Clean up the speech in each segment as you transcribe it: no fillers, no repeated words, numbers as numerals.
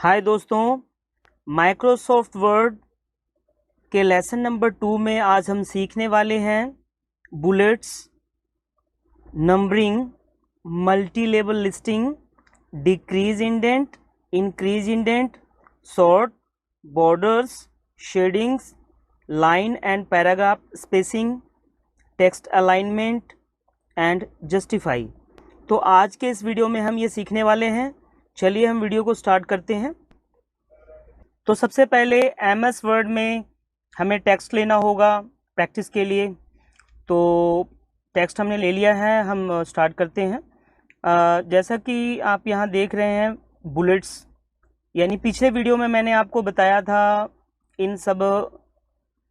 हाय दोस्तों, Microsoft word के lesson number 2 में आज हम सीखने वाले हैं bullets, numbering, multi level listing, decrease indent, increase indent, sort, borders, shadings, line and paragraph spacing, text alignment and justify. तो आज के इस वीडियो में हम ये सीखने वाले हैं। चलिए हम वीडियो को स्टार्ट करते हैं। तो सबसे पहले MS वर्ड में हमें टेक्स्ट लेना होगा प्रैक्टिस के लिए। तो टेक्स्ट हमने ले लिया है, हम स्टार्ट करते हैं। जैसा कि आप यहाँ देख रहे हैं बुलेट्स, यानी पिछले वीडियो में मैंने आपको बताया था इन सब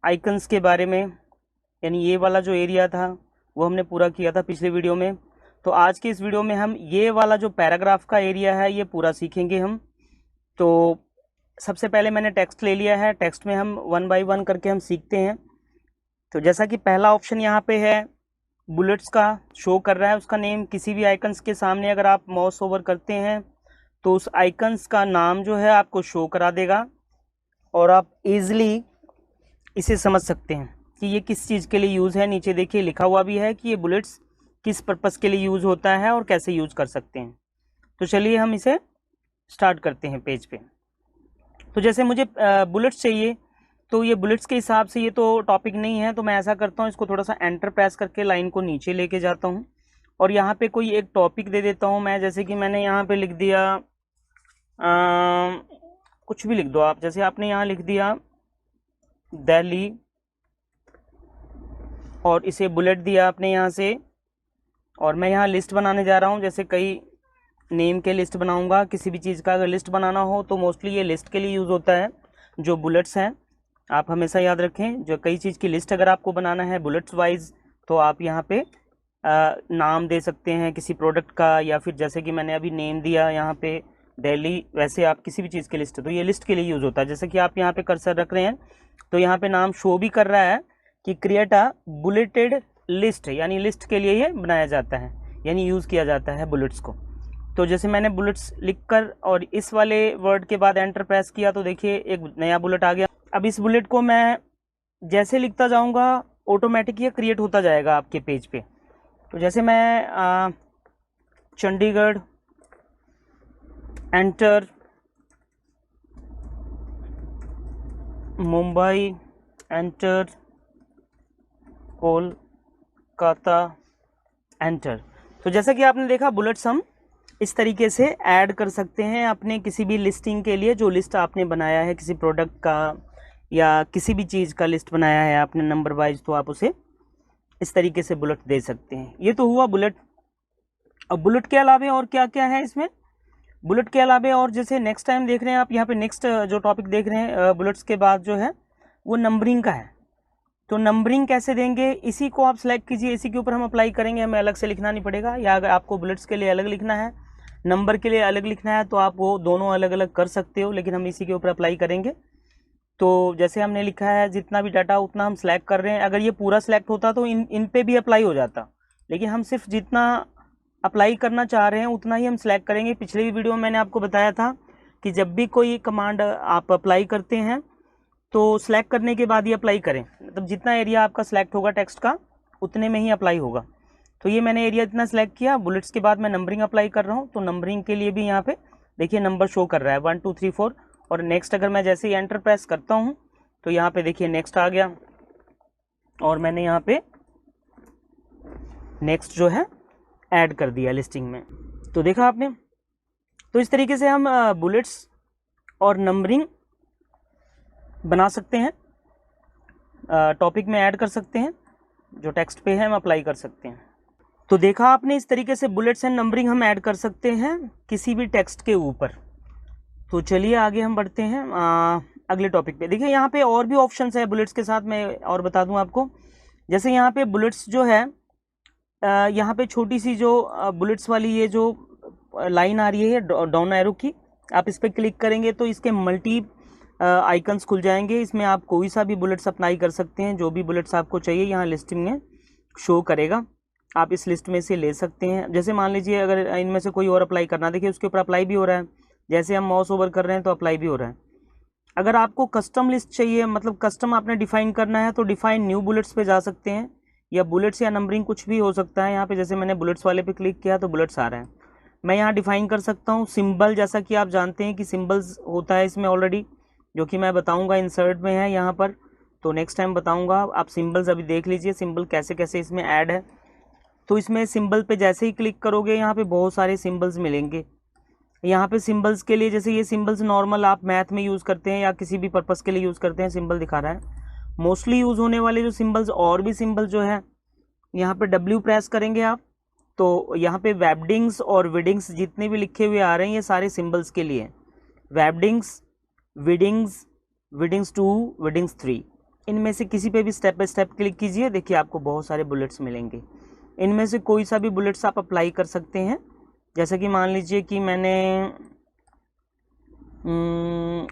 आइकन्स के बारे में, यानी ये वाला जो एरिया था वो हमने पूरा किया था पिछले वीडियो में। तो आज के इस वीडियो में हम ये वाला जो पैराग्राफ का एरिया है ये पूरा सीखेंगे हम। तो सबसे पहले मैंने टेक्स्ट ले लिया है, टेक्स्ट में हम 1 बाय 1 करके हम सीखते हैं। तो जैसा कि पहला ऑप्शन यहाँ पे है बुलेट्स का, शो कर रहा है उसका नेम। किसी भी आइकन्स के सामने अगर आप माउस ओवर करते हैं तो उस आइकन्स का नाम जो है आपको शो करा देगा और आप इजीली इसे समझ सकते हैं कि ये किस चीज़ के लिए यूज़ है। नीचे देखिए लिखा हुआ भी है कि ये बुलेट्स किस पर्पस के लिए यूज़ होता है और कैसे यूज़ कर सकते हैं। तो चलिए हम इसे स्टार्ट करते हैं पेज पे। तो जैसे मुझे बुलेट्स चाहिए, तो ये बुलेट्स के हिसाब से ये तो टॉपिक नहीं है, तो मैं ऐसा करता हूँ इसको थोड़ा सा एंटर प्रेस करके लाइन को नीचे लेके जाता हूँ और यहाँ पे कोई एक टॉपिक दे देता हूँ मैं। जैसे कि मैंने यहाँ पे लिख दिया कुछ भी लिख दो आप। जैसे आपने यहाँ लिख दिया दिल्ली और इसे बुलेट दिया आपने यहाँ से, और मैं यहाँ लिस्ट बनाने जा रहा हूँ। जैसे कई नेम के लिस्ट बनाऊंगा, किसी भी चीज़ का अगर लिस्ट बनाना हो तो मोस्टली ये लिस्ट के लिए यूज़ होता है जो बुलेट्स हैं। आप हमेशा याद रखें, जो कई चीज़ की लिस्ट अगर आपको बनाना है बुलेट्स वाइज, तो आप यहाँ पे नाम दे सकते हैं किसी प्रोडक्ट का, या फिर जैसे कि मैंने अभी नेम दिया यहाँ पे दिल्ली, वैसे आप किसी भी चीज़ की लिस्ट, तो ये लिस्ट के लिए यूज़ होता है। जैसे कि आप यहाँ पे कर्सर रख रहे हैं तो यहाँ पे नाम शो भी कर रहा है कि क्रिएट अ बुलेटेड लिस्ट, यानी लिस्ट के लिए ये बनाया जाता है, यानी यूज़ किया जाता है बुलेट्स को। तो जैसे मैंने बुलेट्स लिखकर और इस वाले वर्ड के बाद एंटर प्रेस किया तो देखिए एक नया बुलेट आ गया। अब इस बुलेट को मैं जैसे लिखता जाऊंगा ऑटोमेटिक ये क्रिएट होता जाएगा आपके पेज पे। तो जैसे मैं Chandigarh, enter, Mumbai, enter, Kolkata, enter. तो जैसा कि आपने देखा बुलेट्स हम इस तरीके से ऐड कर सकते हैं अपने किसी भी लिस्टिंग के लिए। जो लिस्ट आपने बनाया है किसी प्रोडक्ट का या किसी भी चीज़ का लिस्ट बनाया है आपने नंबर वाइज, तो आप उसे इस तरीके से बुलेट दे सकते हैं। ये तो हुआ बुलेट। अब बुलेट के अलावे और क्या क्या है इसमें, बुलेट के अलावे और जैसे नेक्स्ट टाइम देख रहे हैं आप यहाँ पे नेक्स्ट जो टॉपिक देख रहे हैं बुलेट्स के बाद जो है वो नंबरिंग का है। तो नंबरिंग कैसे देंगे, इसी को आप सेलेक्ट कीजिए, इसी के ऊपर हम अप्लाई करेंगे, हमें अलग से लिखना नहीं पड़ेगा। या अगर आपको बुलेट्स के लिए अलग लिखना है, नंबर के लिए अलग लिखना है, तो आप वो दोनों अलग अलग कर सकते हो, लेकिन हम इसी के ऊपर अप्लाई करेंगे। तो जैसे हमने लिखा है जितना भी डाटा उतना हम सेलेक्ट कर रहे हैं। अगर ये पूरा सेलेक्ट होता तो इन पे भी अप्लाई हो जाता, लेकिन हम सिर्फ जितना अप्लाई करना चाह रहे हैं उतना ही हम सेलेक्ट करेंगे। पिछले भी वीडियो में मैंने आपको बताया था कि जब भी कोई कमांड आप अप्लाई करते हैं तो सेलेक्ट करने के बाद ही अप्लाई करें, मतलब जितना एरिया आपका सेलेक्ट होगा टेक्स्ट का उतने में ही अप्लाई होगा। तो ये मैंने एरिया इतना सेलेक्ट किया। बुलेट्स के बाद मैं नंबरिंग अप्लाई कर रहा हूँ, तो नंबरिंग के लिए भी यहाँ पे देखिए नंबर शो कर रहा है 1 2 3 4। और नेक्स्ट अगर मैं जैसे ही एंटर प्रेस करता हूँ तो यहाँ पे देखिए नेक्स्ट आ गया और मैंने यहाँ पे नेक्स्ट जो है ऐड कर दिया लिस्टिंग में। तो देखा आपने। तो इस तरीके से हम बुलेट्स और नंबरिंग बना सकते हैं, टॉपिक में ऐड कर सकते हैं, जो टेक्स्ट पे है हम अप्लाई कर सकते हैं। तो देखा आपने, इस तरीके से बुलेट्स एंड नंबरिंग हम ऐड कर सकते हैं किसी भी टेक्स्ट के ऊपर। तो चलिए आगे हम बढ़ते हैं अगले टॉपिक पे। देखिए यहाँ पे और भी ऑप्शंस है बुलेट्स के साथ, मैं और बता दूं आपको। जैसे यहाँ पे बुलेट्स जो है, यहाँ पे छोटी सी जो बुलेट्स वाली ये जो लाइन आ रही है डाउन एरो की, आप इस पर क्लिक करेंगे तो इसके मल्टी आइकन्स खुल जाएंगे। इसमें आप कोई सा भी बुलेट्स अप्लाई कर सकते हैं, जो भी बुलेट्स आपको चाहिए यहाँ लिस्टिंग में शो करेगा, आप इस लिस्ट में से ले सकते हैं। जैसे मान लीजिए अगर इनमें से कोई और अप्लाई करना, देखिए उसके ऊपर अप्लाई भी हो रहा है। जैसे हम माउस ओवर कर रहे हैं तो अप्लाई भी हो रहा है। अगर आपको कस्टम लिस्ट चाहिए, मतलब कस्टम आपने डिफाइन करना है, तो डिफाइन न्यू बुलेट्स पे जा सकते हैं, या बुलेट्स या नंबरिंग कुछ भी हो सकता है। यहाँ पे जैसे मैंने बुलेट्स वाले पे क्लिक किया तो बुलेट्स आ रहे हैं। मैं यहाँ डिफाइन कर सकता हूँ सिंबल, जैसा कि आप जानते हैं कि सिंबल्स होता है इसमें ऑलरेडी, जो कि मैं बताऊँगा इंसर्ट में है यहाँ पर, तो नेक्स्ट टाइम बताऊँगा। आप सिंबल्स अभी देख लीजिए सिंबल कैसे कैसे इसमें ऐड है। तो इसमें सिंबल पे जैसे ही क्लिक करोगे यहाँ पे बहुत सारे सिंबल्स मिलेंगे। यहाँ पे सिंबल्स के लिए, जैसे ये सिंबल्स नॉर्मल आप मैथ में यूज़ करते हैं या किसी भी पर्पज़ के लिए यूज़ करते हैं, सिंबल दिखा रहा है। मोस्टली यूज़ होने वाले जो सिंबल्स, और भी सिंबल जो है, यहाँ पे W प्रेस करेंगे आप, तो यहाँ पे वेबडिंग्स और विडिंग्स जितने भी लिखे हुए आ रहे हैं ये सारे सिंबल्स के लिए। वेबडिंग्स, विडिंग्स, विडिंग्स 2, विडिंग्स 3, इनमें से किसी पे भी स्टेप बाय स्टेप क्लिक कीजिए, देखिए आपको बहुत सारे बुलेट्स मिलेंगे। इनमें से कोई सा भी बुलेट्स आप अप्लाई कर सकते हैं। जैसा कि मान लीजिए कि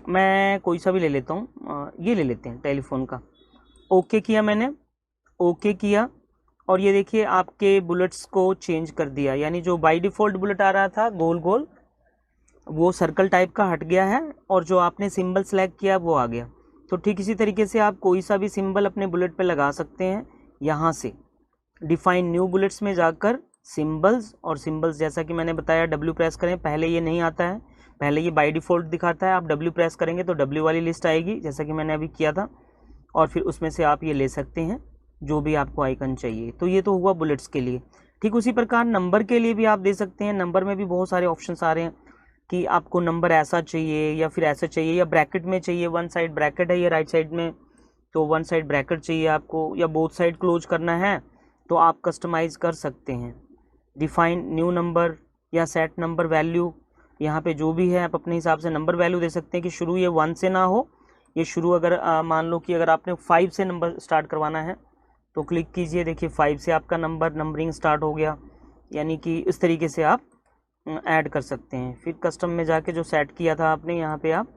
मैं कोई सा भी ले लेता हूँ, ये ले लेते हैं टेलीफोन का। ओके किया मैंने, ओके किया, और ये देखिए आपके बुलेट्स को चेंज कर दिया, यानी जो बाय डिफ़ॉल्ट बुलेट आ रहा था गोल गोल, वो सर्कल टाइप का हट गया है, और जो आपने सिंबल सेलेक्ट किया वो आ गया। तो ठीक इसी तरीके से आप कोई सा भी सिंबल अपने बुलेट पे लगा सकते हैं। यहाँ से डिफाइन न्यू बुलेट्स में जाकर सिंबल्स, और सिंबल्स जैसा कि मैंने बताया W प्रेस करें, पहले ये नहीं आता है, पहले ये बाय डिफ़ॉल्ट दिखाता है। आप W प्रेस करेंगे तो W वाली लिस्ट आएगी, जैसा कि मैंने अभी किया था, और फिर उसमें से आप ये ले सकते हैं जो भी आपको आइकन चाहिए। तो ये तो हुआ बुलेट्स के लिए। ठीक उसी प्रकार नंबर के लिए भी आप दे सकते हैं। नंबर में भी बहुत सारे ऑप्शंस आ रहे हैं कि आपको नंबर ऐसा चाहिए या फिर ऐसा चाहिए, या ब्रैकेट में चाहिए, वन साइड ब्रैकेट है ये राइट साइड में, तो वन साइड ब्रैकेट चाहिए आपको, या बोथ साइड क्लोज करना है तो आप कस्टमाइज़ कर सकते हैं। डिफाइन न्यू नंबर या सेट नंबर वैल्यू, यहाँ पे जो भी है आप अपने हिसाब से नंबर वैल्यू दे सकते हैं कि शुरू ये 1 से ना हो, ये शुरू अगर मान लो कि अगर आपने 5 से नंबर स्टार्ट करवाना है तो क्लिक कीजिए, देखिए 5 से आपका नंबरिंग स्टार्ट हो गया। यानी कि इस तरीके से आप ऐड कर सकते हैं। फिर कस्टम में जाके जो सेट किया था आपने, यहाँ पे आप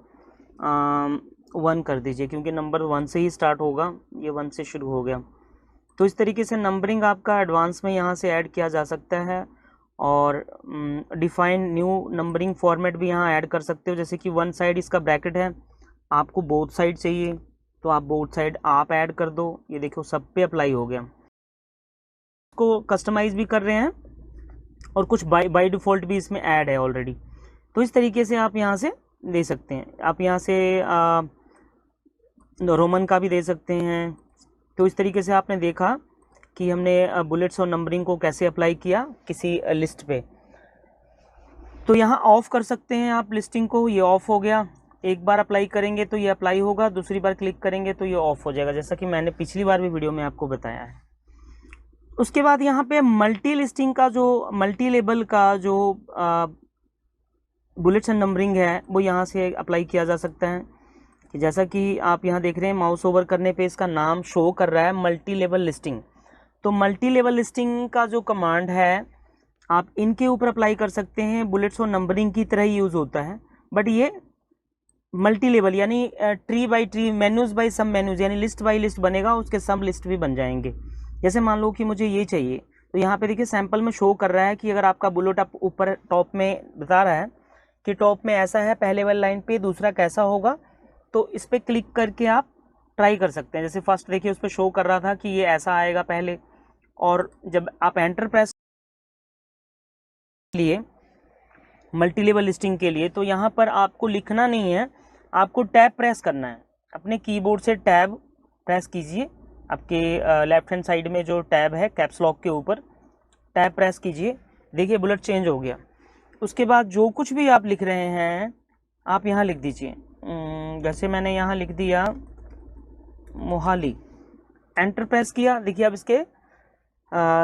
1 कर दीजिए, क्योंकि नंबर 1 से ही स्टार्ट होगा, ये 1 से शुरू हो गया। तो इस तरीके से नंबरिंग आपका एडवांस में यहाँ से ऐड किया जा सकता है। और डिफाइन न्यू नंबरिंग फॉर्मेट भी यहाँ ऐड कर सकते हो, जैसे कि वन साइड इसका ब्रैकेट है, आपको बोथ साइड चाहिए तो आप बोथ साइड आप ऐड कर दो। ये देखो सब पे अप्लाई हो गया। इसको कस्टमाइज़ भी कर रहे हैं, और कुछ बाय डिफ़ॉल्ट भी इसमें ऐड है ऑलरेडी। तो इस तरीके से आप यहाँ से दे सकते हैं। आप यहाँ से रोमन का भी दे सकते हैं। तो इस तरीके से आपने देखा कि हमने बुलेट्स और नंबरिंग को कैसे अप्लाई किया किसी लिस्ट पे। तो यहाँ ऑफ़ कर सकते हैं आप लिस्टिंग को, ये ऑफ़ हो गया। एक बार अप्लाई करेंगे तो ये अप्लाई होगा, दूसरी बार क्लिक करेंगे तो ये ऑफ़ हो जाएगा, जैसा कि मैंने पिछली बार भी वीडियो में आपको बताया है। उसके बाद यहाँ पे मल्टी लिस्टिंग का जो मल्टी लेबल का जो बुलेट्स एंड नंबरिंग है वो यहाँ से अप्लाई किया जा सकता है। कि जैसा कि आप यहाँ देख रहे हैं माउस ओवर करने पे इसका नाम शो कर रहा है मल्टी लेवल लिस्टिंग। तो मल्टी लेवल लिस्टिंग का जो कमांड है आप इनके ऊपर अप्लाई कर सकते हैं। बुलेट्स और नंबरिंग की तरह ही यूज़ होता है, बट ये मल्टी लेवल यानी tree by tree, menus by sub menus, यानी लिस्ट बाय लिस्ट बनेगा, उसके सब लिस्ट भी बन जाएंगे। जैसे मान लो कि मुझे ये चाहिए, तो यहाँ पे देखिए सैंपल में शो कर रहा है कि अगर आपका बुलेट आप ऊपर टॉप में बता रहा है कि टॉप में ऐसा है पहले वाली लाइन पे, दूसरा कैसा होगा, तो इस पर क्लिक करके आप ट्राई कर सकते हैं। जैसे फर्स्ट देखिए उस पर शो कर रहा था कि ये ऐसा आएगा पहले, और जब आप एंटर प्रेस लिए मल्टी लेवल लिस्टिंग के लिए, तो यहाँ पर आपको लिखना नहीं है, आपको टैब प्रेस करना है। अपने कीबोर्ड से टैब प्रेस कीजिए, आपके लेफ्ट हैंड साइड में जो टैब है कैप्स लॉक के ऊपर टैब प्रेस कीजिए, देखिए बुलेट चेंज हो गया। उसके बाद जो कुछ भी आप लिख रहे हैं आप यहाँ लिख दीजिए। जैसे मैंने यहाँ लिख दिया मोहाली, एंटर प्रेस किया, देखिए अब इसके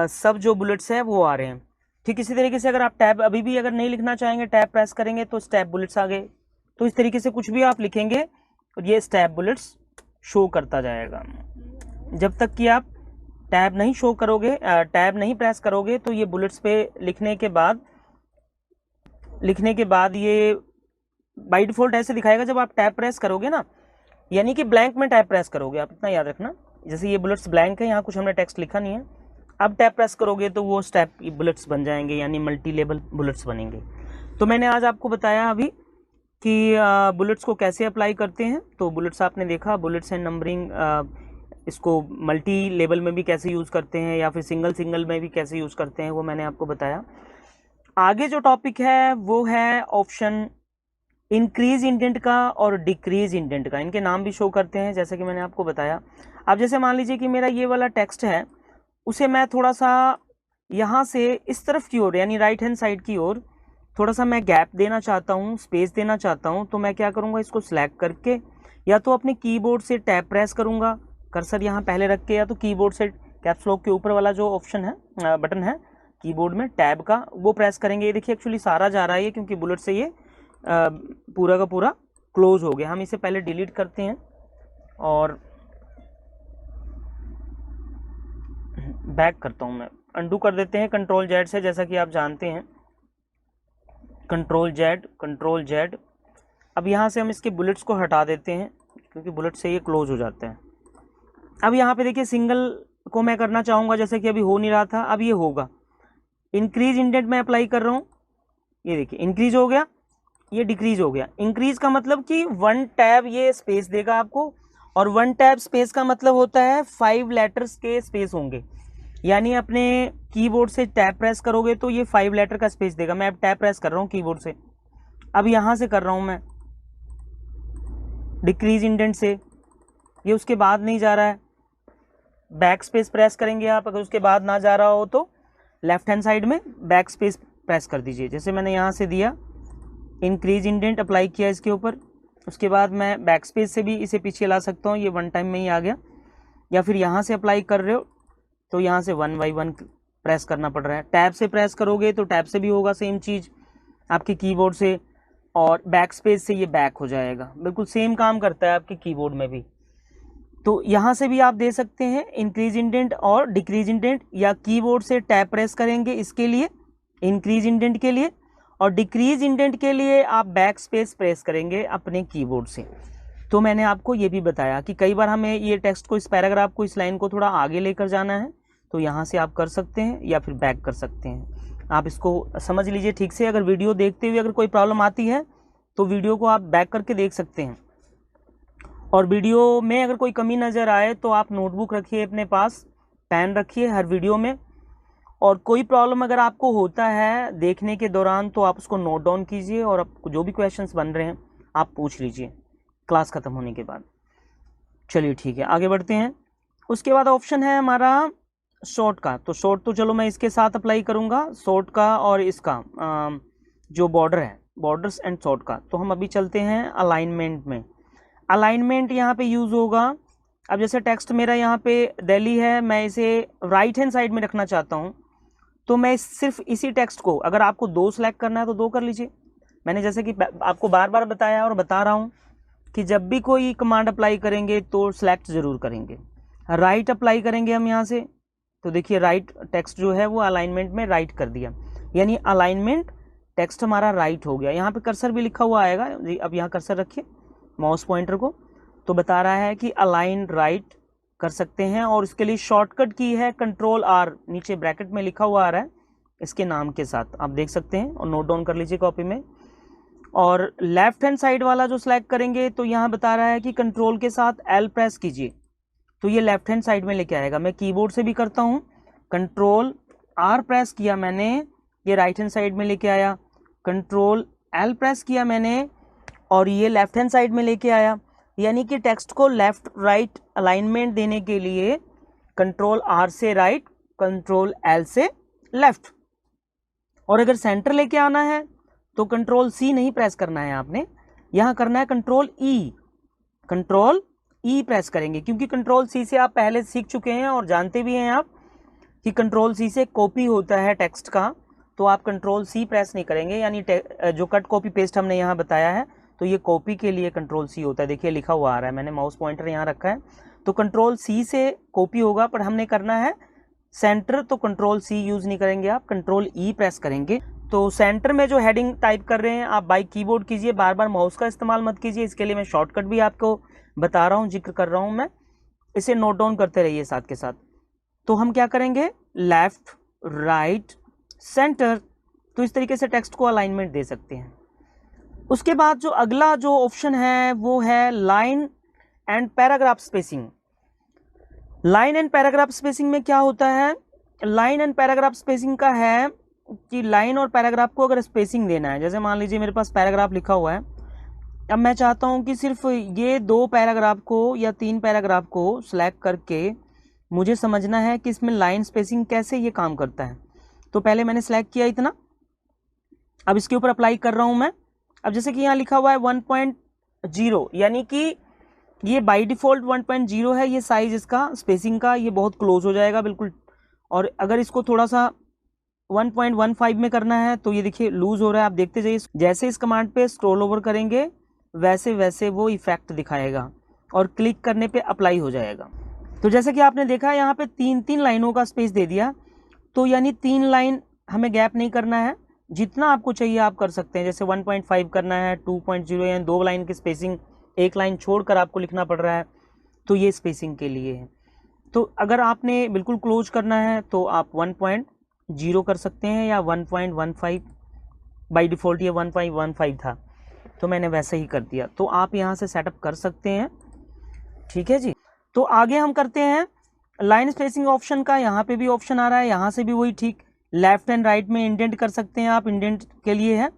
सब जो बुलेट्स हैं वो आ रहे हैं। ठीक इसी तरीके से अगर आप टैब अभी भी अगर नहीं लिखना चाहेंगे, टैब प्रेस करेंगे तो स्टैब बुलेट्स आ गए। तो इस तरीके से कुछ भी आप लिखेंगे और ये स्टैब बुलेट्स शो करता जाएगा। जब तक कि आप टैब नहीं शो करोगे, टैब नहीं प्रेस करोगे, तो ये बुलेट्स पे लिखने के बाद ये बाय डिफ़ॉल्ट ऐसे दिखाएगा। जब आप टैब प्रेस करोगे ना, यानी कि ब्लैंक में टैब प्रेस करोगे, आप इतना याद रखना। जैसे ये बुलेट्स ब्लैंक है, यहाँ कुछ हमने टेक्स्ट लिखा नहीं है, अब टैब प्रेस करोगे तो वो स्टेप बुलेट्स बन जाएंगे, यानी मल्टी लेवल बुलेट्स बनेंगे। तो मैंने आज आपको बताया अभी कि बुलेट्स को कैसे अप्लाई करते हैं। तो बुलेट्स आपने देखा, बुलेट्स एंड नंबरिंग, इसको मल्टी लेवल में भी कैसे यूज़ करते हैं या फिर सिंगल सिंगल में भी कैसे यूज़ करते हैं, वो मैंने आपको बताया। आगे जो टॉपिक है वो है ऑप्शन इंक्रीज इंडेंट का और डिक्रीज इंडेंट का। इनके नाम भी शो करते हैं जैसे कि मैंने आपको बताया। अब जैसे मान लीजिए कि मेरा ये वाला टेक्स्ट है, उसे मैं थोड़ा सा यहाँ से इस तरफ की ओर यानी राइट हैंड साइड की ओर थोड़ा सा मैं गैप देना चाहता हूँ, स्पेस देना चाहता हूँ। तो मैं क्या करूँगा, इसको सिलेक्ट करके या तो अपने कीबोर्ड से टैब प्रेस करूँगा, कर्सर यहाँ पहले रख के, या तो कीबोर्ड से कैप्स लॉक के ऊपर वाला जो ऑप्शन है, बटन है कीबोर्ड में टैब का, वो प्रेस करेंगे। ये देखिए एक्चुअली सारा जा रहा है ये, क्योंकि बुलेट से ये पूरा का पूरा क्लोज हो गया। हम इसे पहले डिलीट करते हैं और बैक करता हूं मैं, अनडू कर देते हैं कंट्रोल जेड से, जैसा कि आप जानते हैं कंट्रोल जेड। अब यहाँ से हम इसके बुलेट्स को हटा देते हैं क्योंकि बुलेट से ये क्लोज हो जाता है। अब यहाँ पे देखिए सिंगल को मैं करना चाहूँगा, जैसे कि अभी हो नहीं रहा था, अब ये होगा। इंक्रीज इंडेंट में अप्लाई कर रहा हूँ, ये देखिए इंक्रीज हो गया, ये डिक्रीज हो गया। इंक्रीज का मतलब कि 1 टैब ये स्पेस देगा आपको, और 1 टैब स्पेस का मतलब होता है 5 लेटर्स के स्पेस होंगे। यानी अपने कीबोर्ड से टैब प्रेस करोगे तो ये 5 लेटर का स्पेस देगा। मैं अब टैब प्रेस कर रहा हूँ कीबोर्ड से, अब यहाँ से कर रहा हूँ मैं डिक्रीज इंडेंट से, ये उसके बाद नहीं जा रहा है। बैक स्पेस प्रेस करेंगे आप, अगर उसके बाद ना जा रहा हो तो लेफ्ट हैंड साइड में बैक स्पेस प्रेस कर दीजिए। जैसे मैंने यहाँ से दिया, इंक्रीज इंडेंट अप्लाई किया इसके ऊपर, उसके बाद मैं बैक स्पेस से भी इसे पीछे ला सकता हूँ, ये 1 टाइम में ही आ गया। या फिर यहाँ से अप्लाई कर रहे हो तो यहाँ से 1 बाई 1 प्रेस करना पड़ रहा है। टैब से प्रेस करोगे तो टैब से भी होगा सेम चीज़ आपके कीबोर्ड से, और बैक स्पेस से ये बैक हो जाएगा। बिल्कुल सेम काम करता है आपके कीबोर्ड में भी। तो यहाँ से भी आप दे सकते हैं इंक्रीज इंडेंट और डिक्रीज इंडेंट, या कीबोर्ड से टैब प्रेस करेंगे इसके लिए इंक्रीज इंडेंट के लिए, और डिक्रीज इंडेंट के लिए आप बैक स्पेस प्रेस करेंगे अपने कीबोर्ड से। तो मैंने आपको ये भी बताया कि कई बार हमें ये टेक्स्ट को, इस पैराग्राफ को, इस लाइन को थोड़ा आगे लेकर जाना है, तो यहाँ से आप कर सकते हैं या फिर बैक कर सकते हैं। आप इसको समझ लीजिए ठीक से। अगर वीडियो देखते हुए अगर कोई प्रॉब्लम आती है तो वीडियो को आप बैक करके देख सकते हैं, और वीडियो में अगर कोई कमी नज़र आए तो आप नोटबुक रखिए अपने पास, पेन रखिए हर वीडियो में, और कोई प्रॉब्लम अगर आपको होता है देखने के दौरान तो आप उसको नोट डाउन कीजिए, और आपको जो भी क्वेश्चंस बन रहे हैं आप पूछ लीजिए क्लास ख़त्म होने के बाद। चलिए ठीक है, आगे बढ़ते हैं। उसके बाद ऑप्शन है हमारा शॉर्ट का। तो शॉर्ट तो चलो मैं इसके साथ अप्लाई करूँगा, शॉर्ट का और इसका जो बॉर्डर है, बॉर्डर्स एंड शॉर्ट का। तो हम अभी चलते हैं अलाइनमेंट में। अलाइनमेंट यहाँ पे यूज़ होगा। अब जैसे टेक्स्ट मेरा यहाँ पे दिल्ली है, मैं इसे राइट हैंड साइड में रखना चाहता हूँ, तो मैं सिर्फ इसी टेक्स्ट को, अगर आपको 2 सेलेक्ट करना है तो 2 कर लीजिए। मैंने जैसे कि आपको बार बार बताया और बता रहा हूँ कि जब भी कोई कमांड अप्लाई करेंगे तो सेलेक्ट ज़रूर करेंगे। राइट अप्लाई करेंगे हम यहाँ से, तो देखिए राइट टेक्स्ट जो है वो अलाइनमेंट में राइट कर दिया, यानी अलाइनमेंट टेक्स्ट हमारा राइट हो गया। यहाँ पे कर्सर भी लिखा हुआ आएगा, अब यहाँ कर्सर रखिए माउस पॉइंटर को, तो बता रहा है कि अलाइन राइट कर सकते हैं। और इसके लिए शॉर्टकट की है कंट्रोल R, नीचे ब्रैकेट में लिखा हुआ आ रहा है इसके नाम के साथ, आप देख सकते हैं, और नोट डाउन कर लीजिए कॉपी में। और लेफ्ट हैंड साइड वाला जो सिलेक्ट करेंगे तो यहाँ बता रहा है कि कंट्रोल के साथ L प्रेस कीजिए, तो ये लेफ्ट हैंड साइड में लेके आएगा। मैं कीबोर्ड से भी करता हूँ, कंट्रोल R प्रेस किया मैंने, ये राइट हैंड साइड में लेके आया, कंट्रोल L प्रेस किया मैंने और ये लेफ्ट हैंड साइड में लेके आया। यानी कि टेक्स्ट को लेफ्ट राइट अलाइनमेंट देने के लिए कंट्रोल R से राइट, कंट्रोल L से लेफ्ट। और अगर सेंटर लेके आना है तो कंट्रोल C नहीं प्रेस करना है आपने, यहाँ करना है कंट्रोल E प्रेस करेंगे, क्योंकि कंट्रोल C से आप पहले सीख चुके हैं और जानते भी हैं आप कि कंट्रोल C से कॉपी होता है टेक्स्ट का, तो आप कंट्रोल C प्रेस नहीं करेंगे। यानी जो कट कॉपी पेस्ट हमने यहाँ बताया है तो ये कॉपी के लिए कंट्रोल C होता है। देखिए लिखा हुआ आ रहा है, मैंने माउस पॉइंटर यहाँ रखा है, तो कंट्रोल C से कॉपी होगा, पर हमने करना है सेंटर, तो कंट्रोल C यूज़ नहीं करेंगे, आप कंट्रोल E प्रेस करेंगे। तो सेंटर में जो हेडिंग टाइप कर रहे हैं आप बाय कीबोर्ड कीजिए, बार बार माउस का इस्तेमाल मत कीजिए। इसके लिए मैं शॉर्टकट भी आपको बता रहा हूँ, जिक्र कर रहा हूँ मैं, इसे नोट डाउन करते रहिए साथ के साथ। तो हम क्या करेंगे, लेफ्ट राइट सेंटर, तो इस तरीके से टेक्स्ट को अलाइनमेंट दे सकते हैं। उसके बाद जो अगला जो ऑप्शन है वो है line and paragraph spacing. Line and paragraph spacing में क्या होता है, लाइन एंड पैराग्राफ स्पेसिंग का है कि लाइन और पैराग्राफ को अगर स्पेसिंग देना है, जैसे मान लीजिए मेरे पास पैराग्राफ लिखा हुआ है, अब मैं चाहता हूं कि सिर्फ ये 2 पैराग्राफ को या 3 पैराग्राफ को सिलेक्ट करके मुझे समझना है कि इसमें लाइन स्पेसिंग कैसे ये काम करता है। तो पहले मैंने सिलेक्ट किया इतना, अब इसके ऊपर अप्लाई कर रहा हूं मैं। अब जैसे कि यहाँ लिखा हुआ है 1.0, यानी कि ये बाय डिफ़ॉल्ट 1.0 है, ये साइज इसका स्पेसिंग का ये बहुत क्लोज हो जाएगा बिल्कुल। और अगर इसको थोड़ा सा 1.15 में करना है तो ये देखिए लूज हो रहा है। आप देखते जाइए, जैसे इस कमांड पे स्क्रॉल ओवर करेंगे वैसे वैसे वो इफेक्ट दिखाएगा और क्लिक करने पे अप्लाई हो जाएगा। तो जैसे कि आपने देखा यहाँ पे 3-3 लाइनों का स्पेस दे दिया, तो यानी 3 लाइन हमें गैप नहीं करना है, जितना आपको चाहिए आप कर सकते हैं। जैसे 1.5 करना है, 2.0 यानी 2 लाइन की स्पेसिंग, 1 लाइन छोड़कर आपको लिखना पड़ रहा है, तो ये स्पेसिंग के लिए है। तो अगर आपने बिल्कुल क्लोज करना है तो आप 1.0 कर सकते हैं या 1.15, बाय डिफ़ॉल्ट ये 1.15 था तो मैंने वैसे ही कर दिया, तो आप यहाँ से सेटअप कर सकते हैं। ठीक है जी। तो आगे हम करते हैं लाइन स्पेसिंग ऑप्शन का। यहाँ पे भी ऑप्शन आ रहा है, यहाँ से भी वही ठीक लेफ्ट एंड राइट में इंडेंट कर सकते हैं आप, इंडेंट के लिए है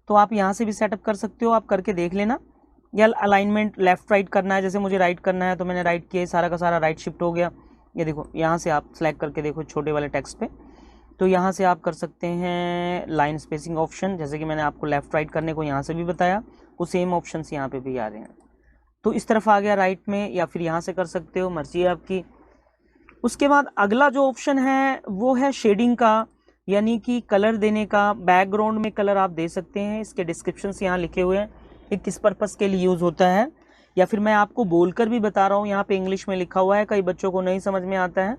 तो आप यहाँ से भी सेटअप कर सकते हो, आप करके देख लेना। या अलाइनमेंट लेफ्ट राइट करना है, जैसे मुझे राइट करना है तो मैंने राइट किया, सारा का सारा राइट शिफ्ट हो गया। ये देखो यहाँ से आप सेलेक्ट करके देखो छोटे वाले टेक्स्ट पे, तो यहाँ से आप कर सकते हैं लाइन स्पेसिंग ऑप्शन। जैसे कि मैंने आपको लेफ्ट राइट करने को यहाँ से भी बताया, वो सेम ऑप्शंस यहाँ पे भी आ रहे हैं। तो इस तरफ आ गया राइट में, या फिर यहाँ से कर सकते हो, मर्जी है आपकी। उसके बाद अगला जो ऑप्शन है वो है शेडिंग का, यानी कि कलर देने का। बैकग्राउंड में कलर आप दे सकते हैं, इसके डिस्क्रिप्शंस यहाँ लिखे हुए हैं, ये किस पर्पज़ के लिए यूज़ होता है, या फिर मैं आपको बोलकर भी बता रहा हूँ, यहाँ पे इंग्लिश में लिखा हुआ है, कई बच्चों को नहीं समझ में आता है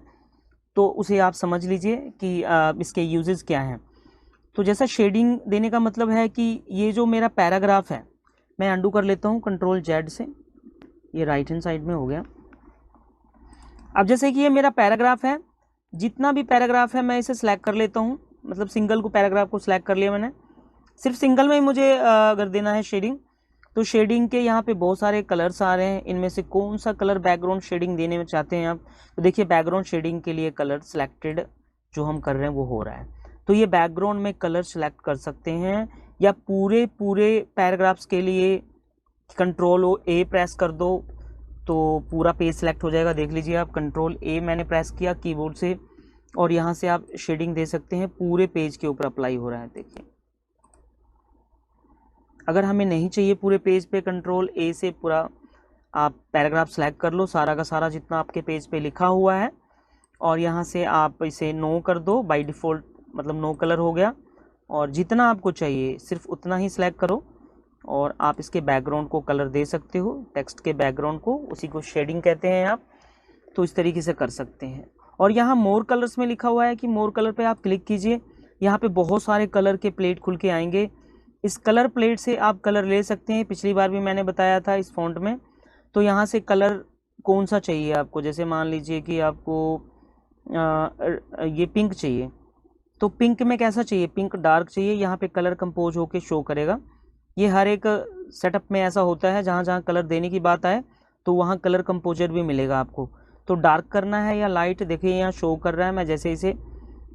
तो उसे आप समझ लीजिए कि इसके यूजेस क्या हैं। तो जैसा शेडिंग देने का मतलब है कि ये जो मेरा पैराग्राफ है, मैं अंडू कर लेता हूँ Ctrl+Z से, ये राइट हैंड साइड में हो गया। अब जैसे कि ये मेरा पैराग्राफ है, जितना भी पैराग्राफ है मैं इसे सिलेक्ट कर लेता हूँ, मतलब सिंगल को पैराग्राफ को सिलेक्ट कर लिया मैंने। सिर्फ सिंगल में ही मुझे अगर देना है शेडिंग, तो शेडिंग के यहाँ पे बहुत सारे कलर्स आ रहे हैं, इनमें से कौन सा कलर बैकग्राउंड शेडिंग देने में चाहते हैं आप। तो देखिए बैकग्राउंड शेडिंग के लिए कलर सिलेक्टेड जो हम कर रहे हैं वो हो रहा है, तो ये बैकग्राउंड में कलर सेलेक्ट कर सकते हैं। या पूरे पैराग्राफ्स के लिए Ctrl+A प्रेस कर दो तो पूरा पेज सेलेक्ट हो जाएगा। देख लीजिए आप, Ctrl+A मैंने प्रेस किया कीबोर्ड से और यहाँ से आप शेडिंग दे सकते हैं, पूरे पेज के ऊपर अप्लाई हो रहा है। देखिए अगर हमें नहीं चाहिए पूरे पेज पे, Ctrl+A से पूरा आप पैराग्राफ सेलेक्ट कर लो, सारा का सारा जितना आपके पेज पे लिखा हुआ है, और यहाँ से आप इसे नो कर दो, बाय डिफ़ॉल्ट मतलब नो कलर हो गया। और जितना आपको चाहिए सिर्फ उतना ही सिलेक्ट करो और आप इसके बैकग्राउंड को कलर दे सकते हो, टेक्स्ट के बैकग्राउंड को, उसी को शेडिंग कहते हैं आप। तो इस तरीके से कर सकते हैं। और यहाँ मोर कलर्स में लिखा हुआ है कि मोर कलर पे आप क्लिक कीजिए, यहाँ पे बहुत सारे कलर के प्लेट खुल के आएंगे। इस कलर प्लेट से आप कलर ले सकते हैं, पिछली बार भी मैंने बताया था इस फॉन्ट में। तो यहाँ से कलर कौन सा चाहिए आपको, जैसे मान लीजिए कि आपको ये पिंक चाहिए, तो पिंक में कैसा चाहिए, पिंक डार्क चाहिए, यहाँ पे कलर कंपोज होके शो करेगा। ये हर एक सेटअप में ऐसा होता है, जहाँ जहाँ कलर देने की बात आए तो वहाँ कलर कंपोजर भी मिलेगा आपको। तो डार्क करना है या लाइट, देखिए यहाँ शो कर रहा है। मैं जैसे इसे,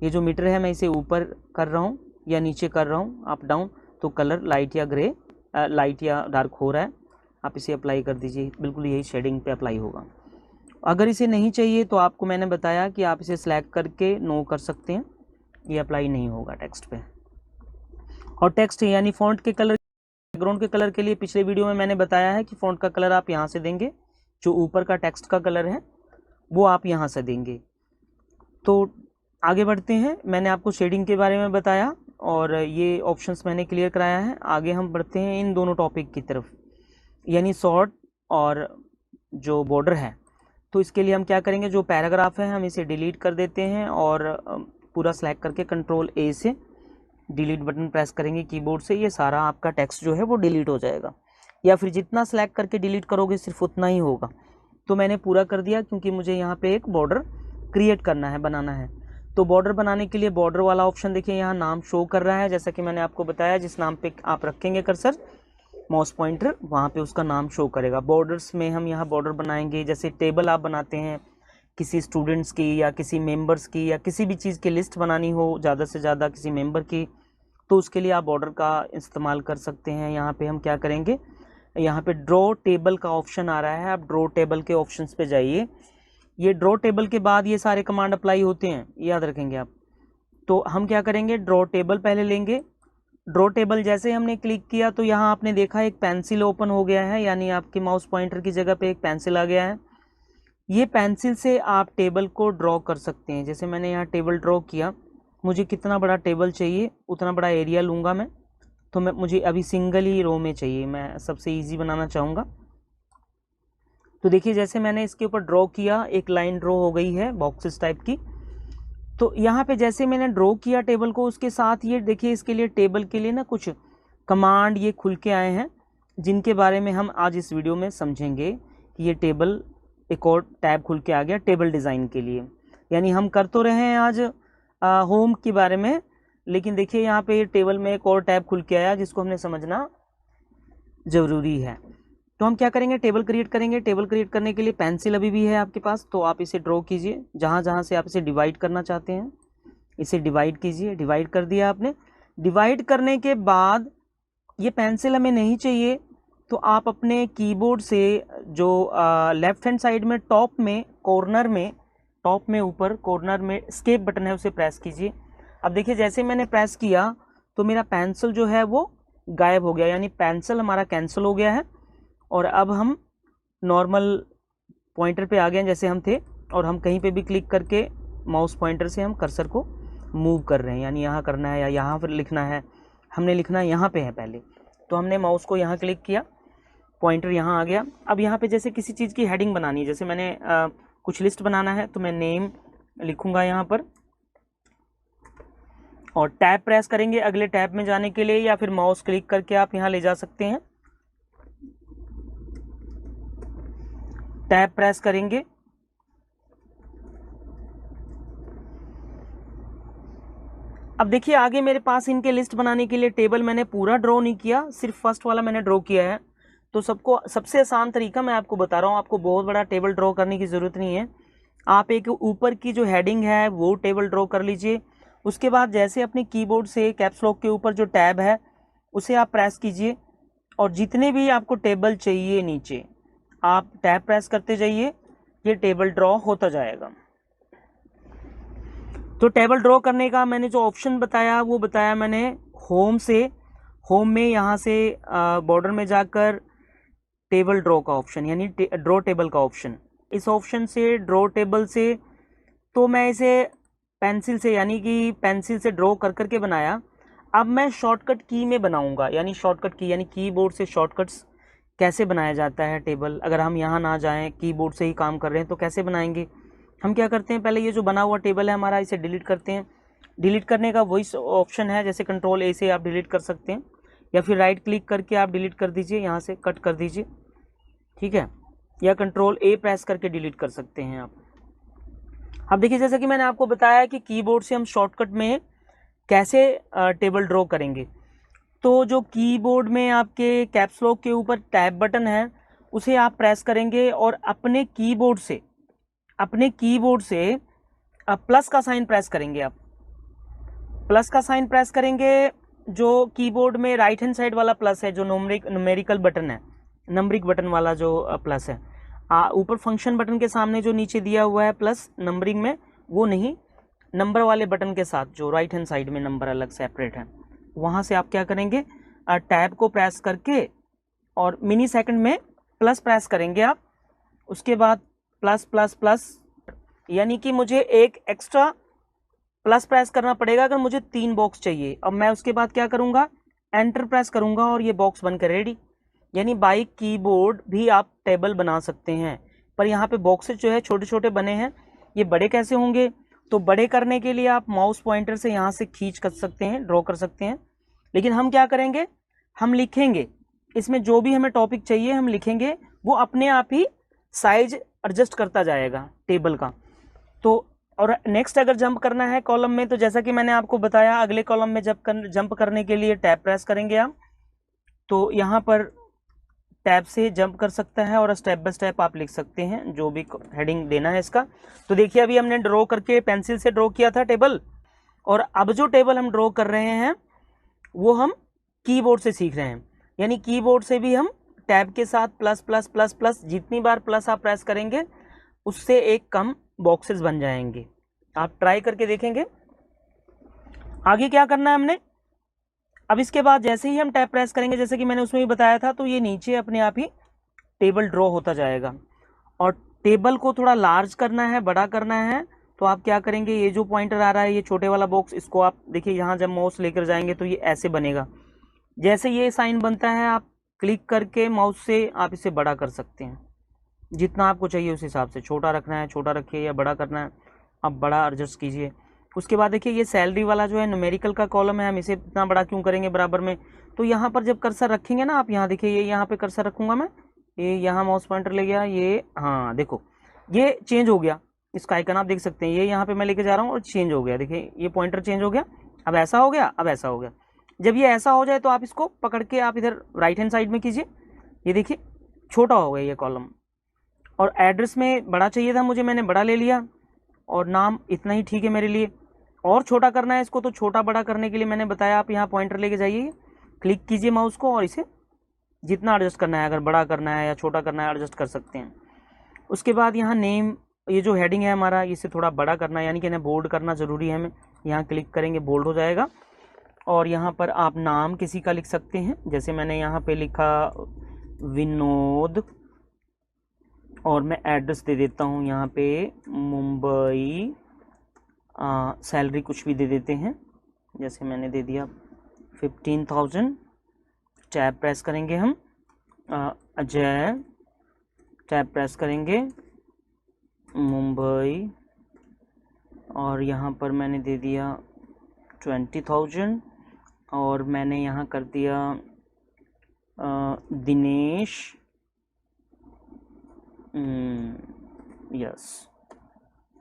ये जो मीटर है मैं इसे ऊपर कर रहा हूँ या नीचे कर रहा हूँ, अप डाउन, तो कलर लाइट या ग्रे, लाइट या डार्क हो रहा है। आप इसे अप्लाई कर दीजिए, बिल्कुल यही शेडिंग पे अप्लाई होगा। अगर इसे नहीं चाहिए तो आपको मैंने बताया कि आप इसे सिलेक्ट करके नो कर सकते हैं, ये अप्लाई नहीं होगा टेक्स्ट पे। और टेक्स्ट यानी फ़ॉन्ट के कलर, बैकग्राउंड के कलर के लिए पिछले वीडियो में मैंने बताया है कि फ़ॉन्ट का कलर आप यहाँ से देंगे, जो ऊपर का टेक्स्ट का कलर है वो आप यहाँ से देंगे। तो आगे बढ़ते हैं, मैंने आपको शेडिंग के बारे में बताया और ये ऑप्शंस मैंने क्लियर कराया है। आगे हम बढ़ते हैं इन दोनों टॉपिक की तरफ, यानी शॉर्ट और जो बॉर्डर है। तो इसके लिए हम क्या करेंगे, जो पैराग्राफ है हम इसे डिलीट कर देते हैं और पूरा सेलेक्ट करके Ctrl+A से डिलीट बटन प्रेस करेंगे कीबोर्ड से, ये सारा आपका टेक्स्ट जो है वो डिलीट हो जाएगा। या फिर जितना सेलेक्ट करके डिलीट करोगे सिर्फ उतना ही होगा। तो मैंने पूरा कर दिया क्योंकि मुझे यहाँ पे एक बॉर्डर क्रिएट करना है, बनाना है। तो बॉर्डर बनाने के लिए बॉर्डर वाला ऑप्शन देखिए यहाँ नाम शो कर रहा है, जैसा कि मैंने आपको बताया, जिस नाम पे आप रखेंगे कर्सर माउस पॉइंटर वहाँ पे उसका नाम शो करेगा। बॉर्डर्स में हम यहाँ बॉर्डर बनाएंगे, जैसे टेबल आप बनाते हैं किसी स्टूडेंट्स की या किसी मेंबर्स की या किसी भी चीज़ की लिस्ट बनानी हो ज़्यादा से ज़्यादा किसी मेंबर की, तो उसके लिए आप बॉर्डर का इस्तेमाल कर सकते हैं। यहाँ पे हम क्या करेंगे, यहाँ पे ड्रॉ टेबल का ऑप्शन आ रहा है, आप ड्रॉ टेबल के ऑप्शंस पे जाइए। ये ड्रॉ टेबल के बाद ये सारे कमांड अप्लाई होते हैं, याद रखेंगे आप। तो हम क्या करेंगे, ड्रॉ टेबल पहले लेंगे। ड्रॉ टेबल जैसे हमने क्लिक किया तो यहाँ आपने देखा एक पेंसिल ओपन हो गया है, यानी आपके माउस पॉइंटर की जगह पे एक पेंसिल आ गया है। ये पेंसिल से आप टेबल को ड्रॉ कर सकते हैं। जैसे मैंने यहाँ टेबल ड्रॉ किया, मुझे कितना बड़ा टेबल चाहिए उतना बड़ा एरिया लूँगा मैं। तो मुझे अभी सिंगल ही रो में चाहिए, मैं सबसे इजी बनाना चाहूँगा। तो देखिए जैसे मैंने इसके ऊपर ड्रॉ किया, एक लाइन ड्रॉ हो गई है बॉक्सेस टाइप की। तो यहाँ पे जैसे मैंने ड्रॉ किया टेबल को, उसके साथ ये देखिए इसके लिए टेबल के लिए ना कुछ कमांड ये खुल के आए हैं, जिनके बारे में हम आज इस वीडियो में समझेंगे कि ये टेबल एक और टैब खुल के आ गया टेबल डिज़ाइन के लिए। यानी हम कर तो रहे हैं आज होम के बारे में, लेकिन देखिए यहाँ पे टेबल में एक और टैब खुल के आया जिसको हमने समझना ज़रूरी है। तो हम क्या करेंगे, टेबल क्रिएट करेंगे। टेबल क्रिएट करने के लिए पेंसिल अभी भी है आपके पास, तो आप इसे ड्रॉ कीजिए। जहाँ जहाँ से आप इसे डिवाइड करना चाहते हैं इसे डिवाइड कीजिए। डिवाइड कर दिया आपने। डिवाइड करने के बाद ये पेंसिल हमें नहीं चाहिए, तो आप अपने कीबोर्ड से जो लेफ्ट हैंड साइड में टॉप में कॉर्नर में, टॉप में ऊपर कॉर्नर में एस्केप बटन है, उसे प्रेस कीजिए। अब देखिए जैसे मैंने प्रेस किया तो मेरा पेंसिल जो है वो गायब हो गया, यानी पेंसिल हमारा कैंसिल हो गया है। और अब हम नॉर्मल पॉइंटर पे आ गए जैसे हम थे, और हम कहीं पे भी क्लिक करके माउस पॉइंटर से हम कर्सर को मूव कर रहे हैं। यानी यहाँ करना है या यहाँ पर लिखना है, हमने लिखना यहाँ पे है पहले, तो हमने माउस को यहाँ क्लिक किया, पॉइंटर यहाँ आ गया। अब यहाँ पे जैसे किसी चीज़ की हेडिंग बनानी है, जैसे मैंने कुछ लिस्ट बनाना है, तो मैं नेम लिखूँगा यहाँ पर और टैब प्रेस करेंगे अगले टैब में जाने के लिए, या फिर माउस क्लिक करके आप यहाँ ले जा सकते हैं। टैब प्रेस करेंगे। अब देखिए आगे मेरे पास इनके लिस्ट बनाने के लिए टेबल मैंने पूरा ड्रॉ नहीं किया, सिर्फ फर्स्ट वाला मैंने ड्रॉ किया है। तो सबसे आसान तरीका मैं आपको बता रहा हूँ, आपको बहुत बड़ा टेबल ड्रॉ करने की ज़रूरत नहीं है। आप एक ऊपर की जो हेडिंग है वो टेबल ड्रॉ कर लीजिए। उसके बाद जैसे अपने कीबोर्ड से कैप्स लॉक के ऊपर जो टैब है उसे आप प्रेस कीजिए, और जितने भी आपको टेबल चाहिए नीचे आप टैब प्रेस करते जाइए, ये टेबल ड्रॉ होता जाएगा। तो टेबल ड्रॉ करने का मैंने जो ऑप्शन बताया वो बताया मैंने होम से। होम में यहाँ से बॉर्डर में जाकर टेबल ड्रॉ का ऑप्शन, यानी ड्रॉ टेबल का ऑप्शन, इस ऑप्शन से ड्रॉ टेबल से, तो मैं इसे पेंसिल से, यानी कि पेंसिल से ड्रॉ कर करके बनाया। अब मैं शॉर्टकट की में बनाऊंगा, यानी शॉर्टकट की, यानी कीबोर्ड से शॉर्टकट्स कैसे बनाया जाता है टेबल। अगर हम यहाँ ना जाएं, कीबोर्ड से ही काम कर रहे हैं, तो कैसे बनाएंगे। हम क्या करते हैं, पहले ये जो बना हुआ टेबल है हमारा, इसे डिलीट करते हैं। डिलीट करने का वही ऑप्शन है, जैसे कंट्रोल ए से आप डिलीट कर सकते हैं, या फिर राइट क्लिक करके आप डिलीट कर दीजिए, यहाँ से कट कर दीजिए, ठीक है, या कंट्रोल ए प्रेस करके डिलीट कर सकते हैं आप। अब देखिए जैसा कि मैंने आपको बताया कि कीबोर्ड से हम शॉर्टकट में कैसे टेबल ड्रॉ करेंगे। तो जो कीबोर्ड में आपके कैप्स लॉक के ऊपर टैब बटन है उसे आप प्रेस करेंगे, और अपने कीबोर्ड से प्लस का साइन प्रेस करेंगे। आप प्लस का साइन प्रेस करेंगे, जो कीबोर्ड में राइट हैंड साइड वाला प्लस है, जो न्यूमेरिकल बटन है, नंबरिंग बटन वाला जो प्लस है, ऊपर फंक्शन बटन के सामने जो नीचे दिया हुआ है प्लस नंबरिंग में, वो नहीं, नंबर वाले बटन के साथ जो राइट हैंड साइड में नंबर अलग सेपरेट है, वहाँ से आप क्या करेंगे, टैब को प्रेस करके और मिनी सेकंड में प्लस प्रेस करेंगे आप। उसके बाद प्लस प्लस प्लस, यानी कि मुझे एक एक्स्ट्रा प्लस प्रेस करना पड़ेगा अगर मुझे 3 बॉक्स चाहिए। अब मैं उसके बाद क्या करूँगा, एंटर प्रेस करूँगा और ये बॉक्स बनकर रेडी। यानी बाई कीबोर्ड भी आप टेबल बना सकते हैं, पर यहाँ पे बॉक्सेस जो है छोटे छोटे बने हैं, ये बड़े कैसे होंगे। तो बड़े करने के लिए आप माउस पॉइंटर से यहाँ से खींच कर सकते हैं, ड्रॉ कर सकते हैं। लेकिन हम क्या करेंगे, हम लिखेंगे, इसमें जो भी हमें टॉपिक चाहिए हम लिखेंगे, वो अपने आप ही साइज एडजस्ट करता जाएगा टेबल का। तो और नेक्स्ट अगर जंप करना है कॉलम में, तो जैसा कि मैंने आपको बताया, अगले कॉलम में जंप करने के लिए टैब प्रेस करेंगे आप। तो यहाँ पर टैब से जंप कर सकता है और स्टेप बाय स्टेप आप लिख सकते हैं जो भी हेडिंग देना है इसका। तो देखिए अभी हमने ड्रॉ करके पेंसिल से ड्रॉ किया था टेबल, और अब जो टेबल हम ड्रॉ कर रहे हैं वो हम कीबोर्ड से सीख रहे हैं। यानी कीबोर्ड से भी हम टैब के साथ प्लस प्लस प्लस प्लस, जितनी बार प्लस आप प्रेस करेंगे उससे एक कम बॉक्सेस बन जाएंगे। आप ट्राई करके देखेंगे। आगे क्या करना है हमने, अब इसके बाद जैसे ही हम टैब प्रेस करेंगे, जैसे कि मैंने उसमें भी बताया था, तो ये नीचे अपने आप ही टेबल ड्रॉ होता जाएगा। और टेबल को थोड़ा लार्ज करना है, बड़ा करना है, तो आप क्या करेंगे, ये जो पॉइंटर आ रहा है, ये छोटे वाला बॉक्स, इसको आप देखिए यहाँ जब माउस लेकर जाएंगे तो ये ऐसे बनेगा। जैसे ये साइन बनता है आप क्लिक करके माउस से आप इसे बड़ा कर सकते हैं, जितना आपको चाहिए उस हिसाब से। छोटा रखना है छोटा रखिए, या बड़ा करना है आप बड़ा एडजस्ट कीजिए। उसके बाद देखिए ये सैलरी वाला जो है न्यूमेरिकल का कॉलम है, हम इसे इतना बड़ा क्यों करेंगे बराबर में। तो यहाँ पर जब कर्सर रखेंगे ना आप, यहाँ देखिए ये यहाँ पे कर्सर रखूंगा मैं, ये यहाँ माउस पॉइंटर ले गया, ये हाँ देखो ये चेंज हो गया, इसका आइकन आप देख सकते हैं, ये यहाँ पे मैं लेके जा रहा हूँ और चेंज हो गया। देखिए ये पॉइंटर चेंज हो गया, अब ऐसा हो गया, अब ऐसा हो गया। जब ये ऐसा हो जाए तो आप इसको पकड़ के आप इधर राइट हैंड साइड में कीजिए, ये देखिए छोटा हो गया ये कॉलम। और एड्रेस में बड़ा चाहिए था मुझे, मैंने बड़ा ले लिया, और नाम इतना ही ठीक है मेरे लिए। और छोटा करना है इसको, तो छोटा बड़ा करने के लिए मैंने बताया आप यहाँ पॉइंटर लेके जाइए, क्लिक कीजिए माउस को, और इसे जितना एडजस्ट करना है, अगर बड़ा करना है या छोटा करना है एडजस्ट कर सकते हैं। उसके बाद यहाँ नेम, ये जो हेडिंग है हमारा, इसे थोड़ा बड़ा करना है, यानी कि इन्हें बोल्ड करना ज़रूरी है हमें। यहाँ क्लिक करेंगे बोल्ड हो जाएगा। और यहाँ पर आप नाम किसी का लिख सकते हैं, जैसे मैंने यहाँ पे लिखा विनोद, और मैं एड्रेस दे देता हूँ यहाँ पे मुंबई, सैलरी कुछ भी दे देते हैं, जैसे मैंने दे दिया 15,000। टैब प्रेस करेंगे हम, अजय, टैब प्रेस करेंगे मुंबई, और यहाँ पर मैंने दे दिया 20,000, और मैंने यहाँ कर दिया दिनेश, यस,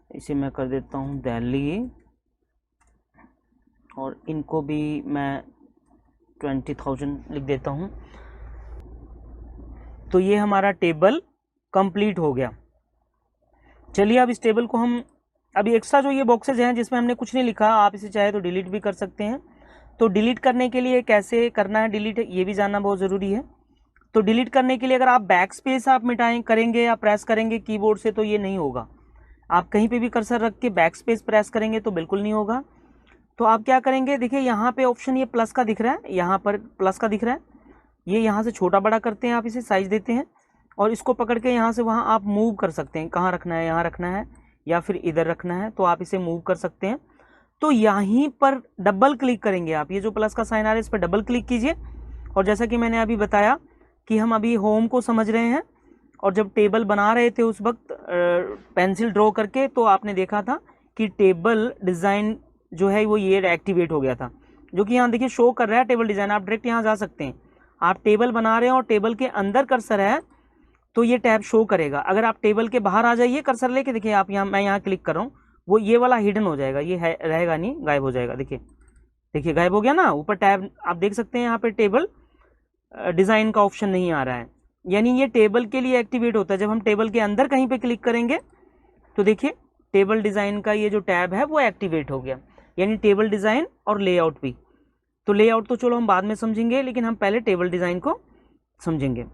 इसे मैं कर देता हूँ दिल्ली, और इनको भी मैं 20,000 लिख देता हूँ। तो ये हमारा टेबल कंप्लीट हो गया। चलिए अब इस टेबल को हम, अभी एक्स्ट्रा जो ये बॉक्सेज हैं जिसमें हमने कुछ नहीं लिखा, आप इसे चाहे तो डिलीट भी कर सकते हैं। तो डिलीट करने के लिए कैसे करना है डिलीट, ये भी जानना बहुत ज़रूरी है। तो डिलीट करने के लिए अगर आप बैक स्पेस आप मिटाएं करेंगे या प्रेस करेंगे कीबोर्ड से, तो ये नहीं होगा। आप कहीं पे भी कर्सर रख के बैक स्पेस प्रेस करेंगे तो बिल्कुल नहीं होगा। तो आप क्या करेंगे, देखिए यहाँ पे ऑप्शन ये प्लस का दिख रहा है, यहाँ पर प्लस का दिख रहा है, ये यहाँ से छोटा बड़ा करते हैं, आप इसे साइज देते हैं, और इसको पकड़ के यहाँ से वहाँ आप मूव कर सकते हैं। कहाँ रखना है, यहाँ रखना है या फिर इधर रखना है, तो आप इसे मूव कर सकते हैं। तो यहीं पर डबल क्लिक करेंगे आप, ये जो प्लस का साइन आ रहा है इस पर डबल क्लिक कीजिए। और जैसा कि मैंने अभी बताया कि हम अभी होम को समझ रहे हैं, और जब टेबल बना रहे थे उस वक्त पेंसिल ड्रॉ करके, तो आपने देखा था कि टेबल डिज़ाइन जो है वो ये एक्टिवेट हो गया था, जो कि यहाँ देखिए शो कर रहा है टेबल डिज़ाइन। आप डायरेक्ट यहाँ जा सकते हैं, आप टेबल बना रहे हैं और टेबल के अंदर कर्सर है तो ये टैब शो करेगा। अगर आप टेबल के बाहर आ जाइए कर्सर लेके, देखिए आप यहाँ, मैं यहाँ क्लिक कर रहा हूँ, वो ये वाला हिडन हो जाएगा, ये है रहेगा नहीं, गायब हो जाएगा। देखिए देखिए गायब हो गया ना। ऊपर टैब आप देख सकते हैं, यहाँ पे टेबल डिज़ाइन का ऑप्शन नहीं आ रहा है, यानी ये टेबल के लिए एक्टिवेट होता है। जब हम टेबल के अंदर कहीं पे क्लिक करेंगे तो देखिए टेबल डिज़ाइन का ये जो टैब है वो एक्टिवेट हो गया, यानी टेबल डिज़ाइन और लेआउट भी। तो लेआउट तो चलो हम बाद में समझेंगे, लेकिन हम पहले टेबल डिज़ाइन को समझेंगे।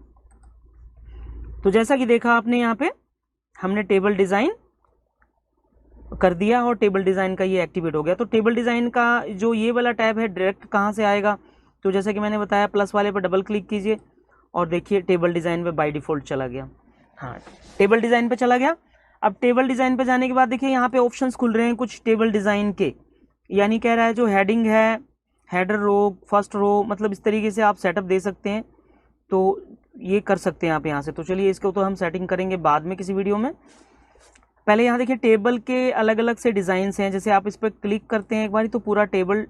तो जैसा कि देखा आपने, यहाँ पे हमने टेबल डिज़ाइन कर दिया और टेबल डिज़ाइन का ये एक्टिवेट हो गया। तो टेबल डिज़ाइन का जो ये वाला टैब है डायरेक्ट कहाँ से आएगा, तो जैसा कि मैंने बताया प्लस वाले पर डबल क्लिक कीजिए और देखिए टेबल डिज़ाइन पे बाय डिफ़ॉल्ट चला गया। हाँ, टेबल डिज़ाइन पे चला गया। अब टेबल डिज़ाइन पे जाने के बाद देखिए यहाँ पे ऑप्शंस खुल रहे हैं कुछ टेबल डिज़ाइन के, यानी कह रहा है जो हेडिंग है, हेडर रो, फर्स्ट रो, मतलब इस तरीके से आप सेटअप दे सकते हैं। तो ये कर सकते हैं आप यहाँ से। तो चलिए इसको तो हम सेटिंग करेंगे बाद में किसी वीडियो में। पहले यहाँ देखिए टेबल के अलग अलग से डिज़ाइंस हैं, जैसे आप इस पर क्लिक करते हैं एक बार तो पूरा टेबल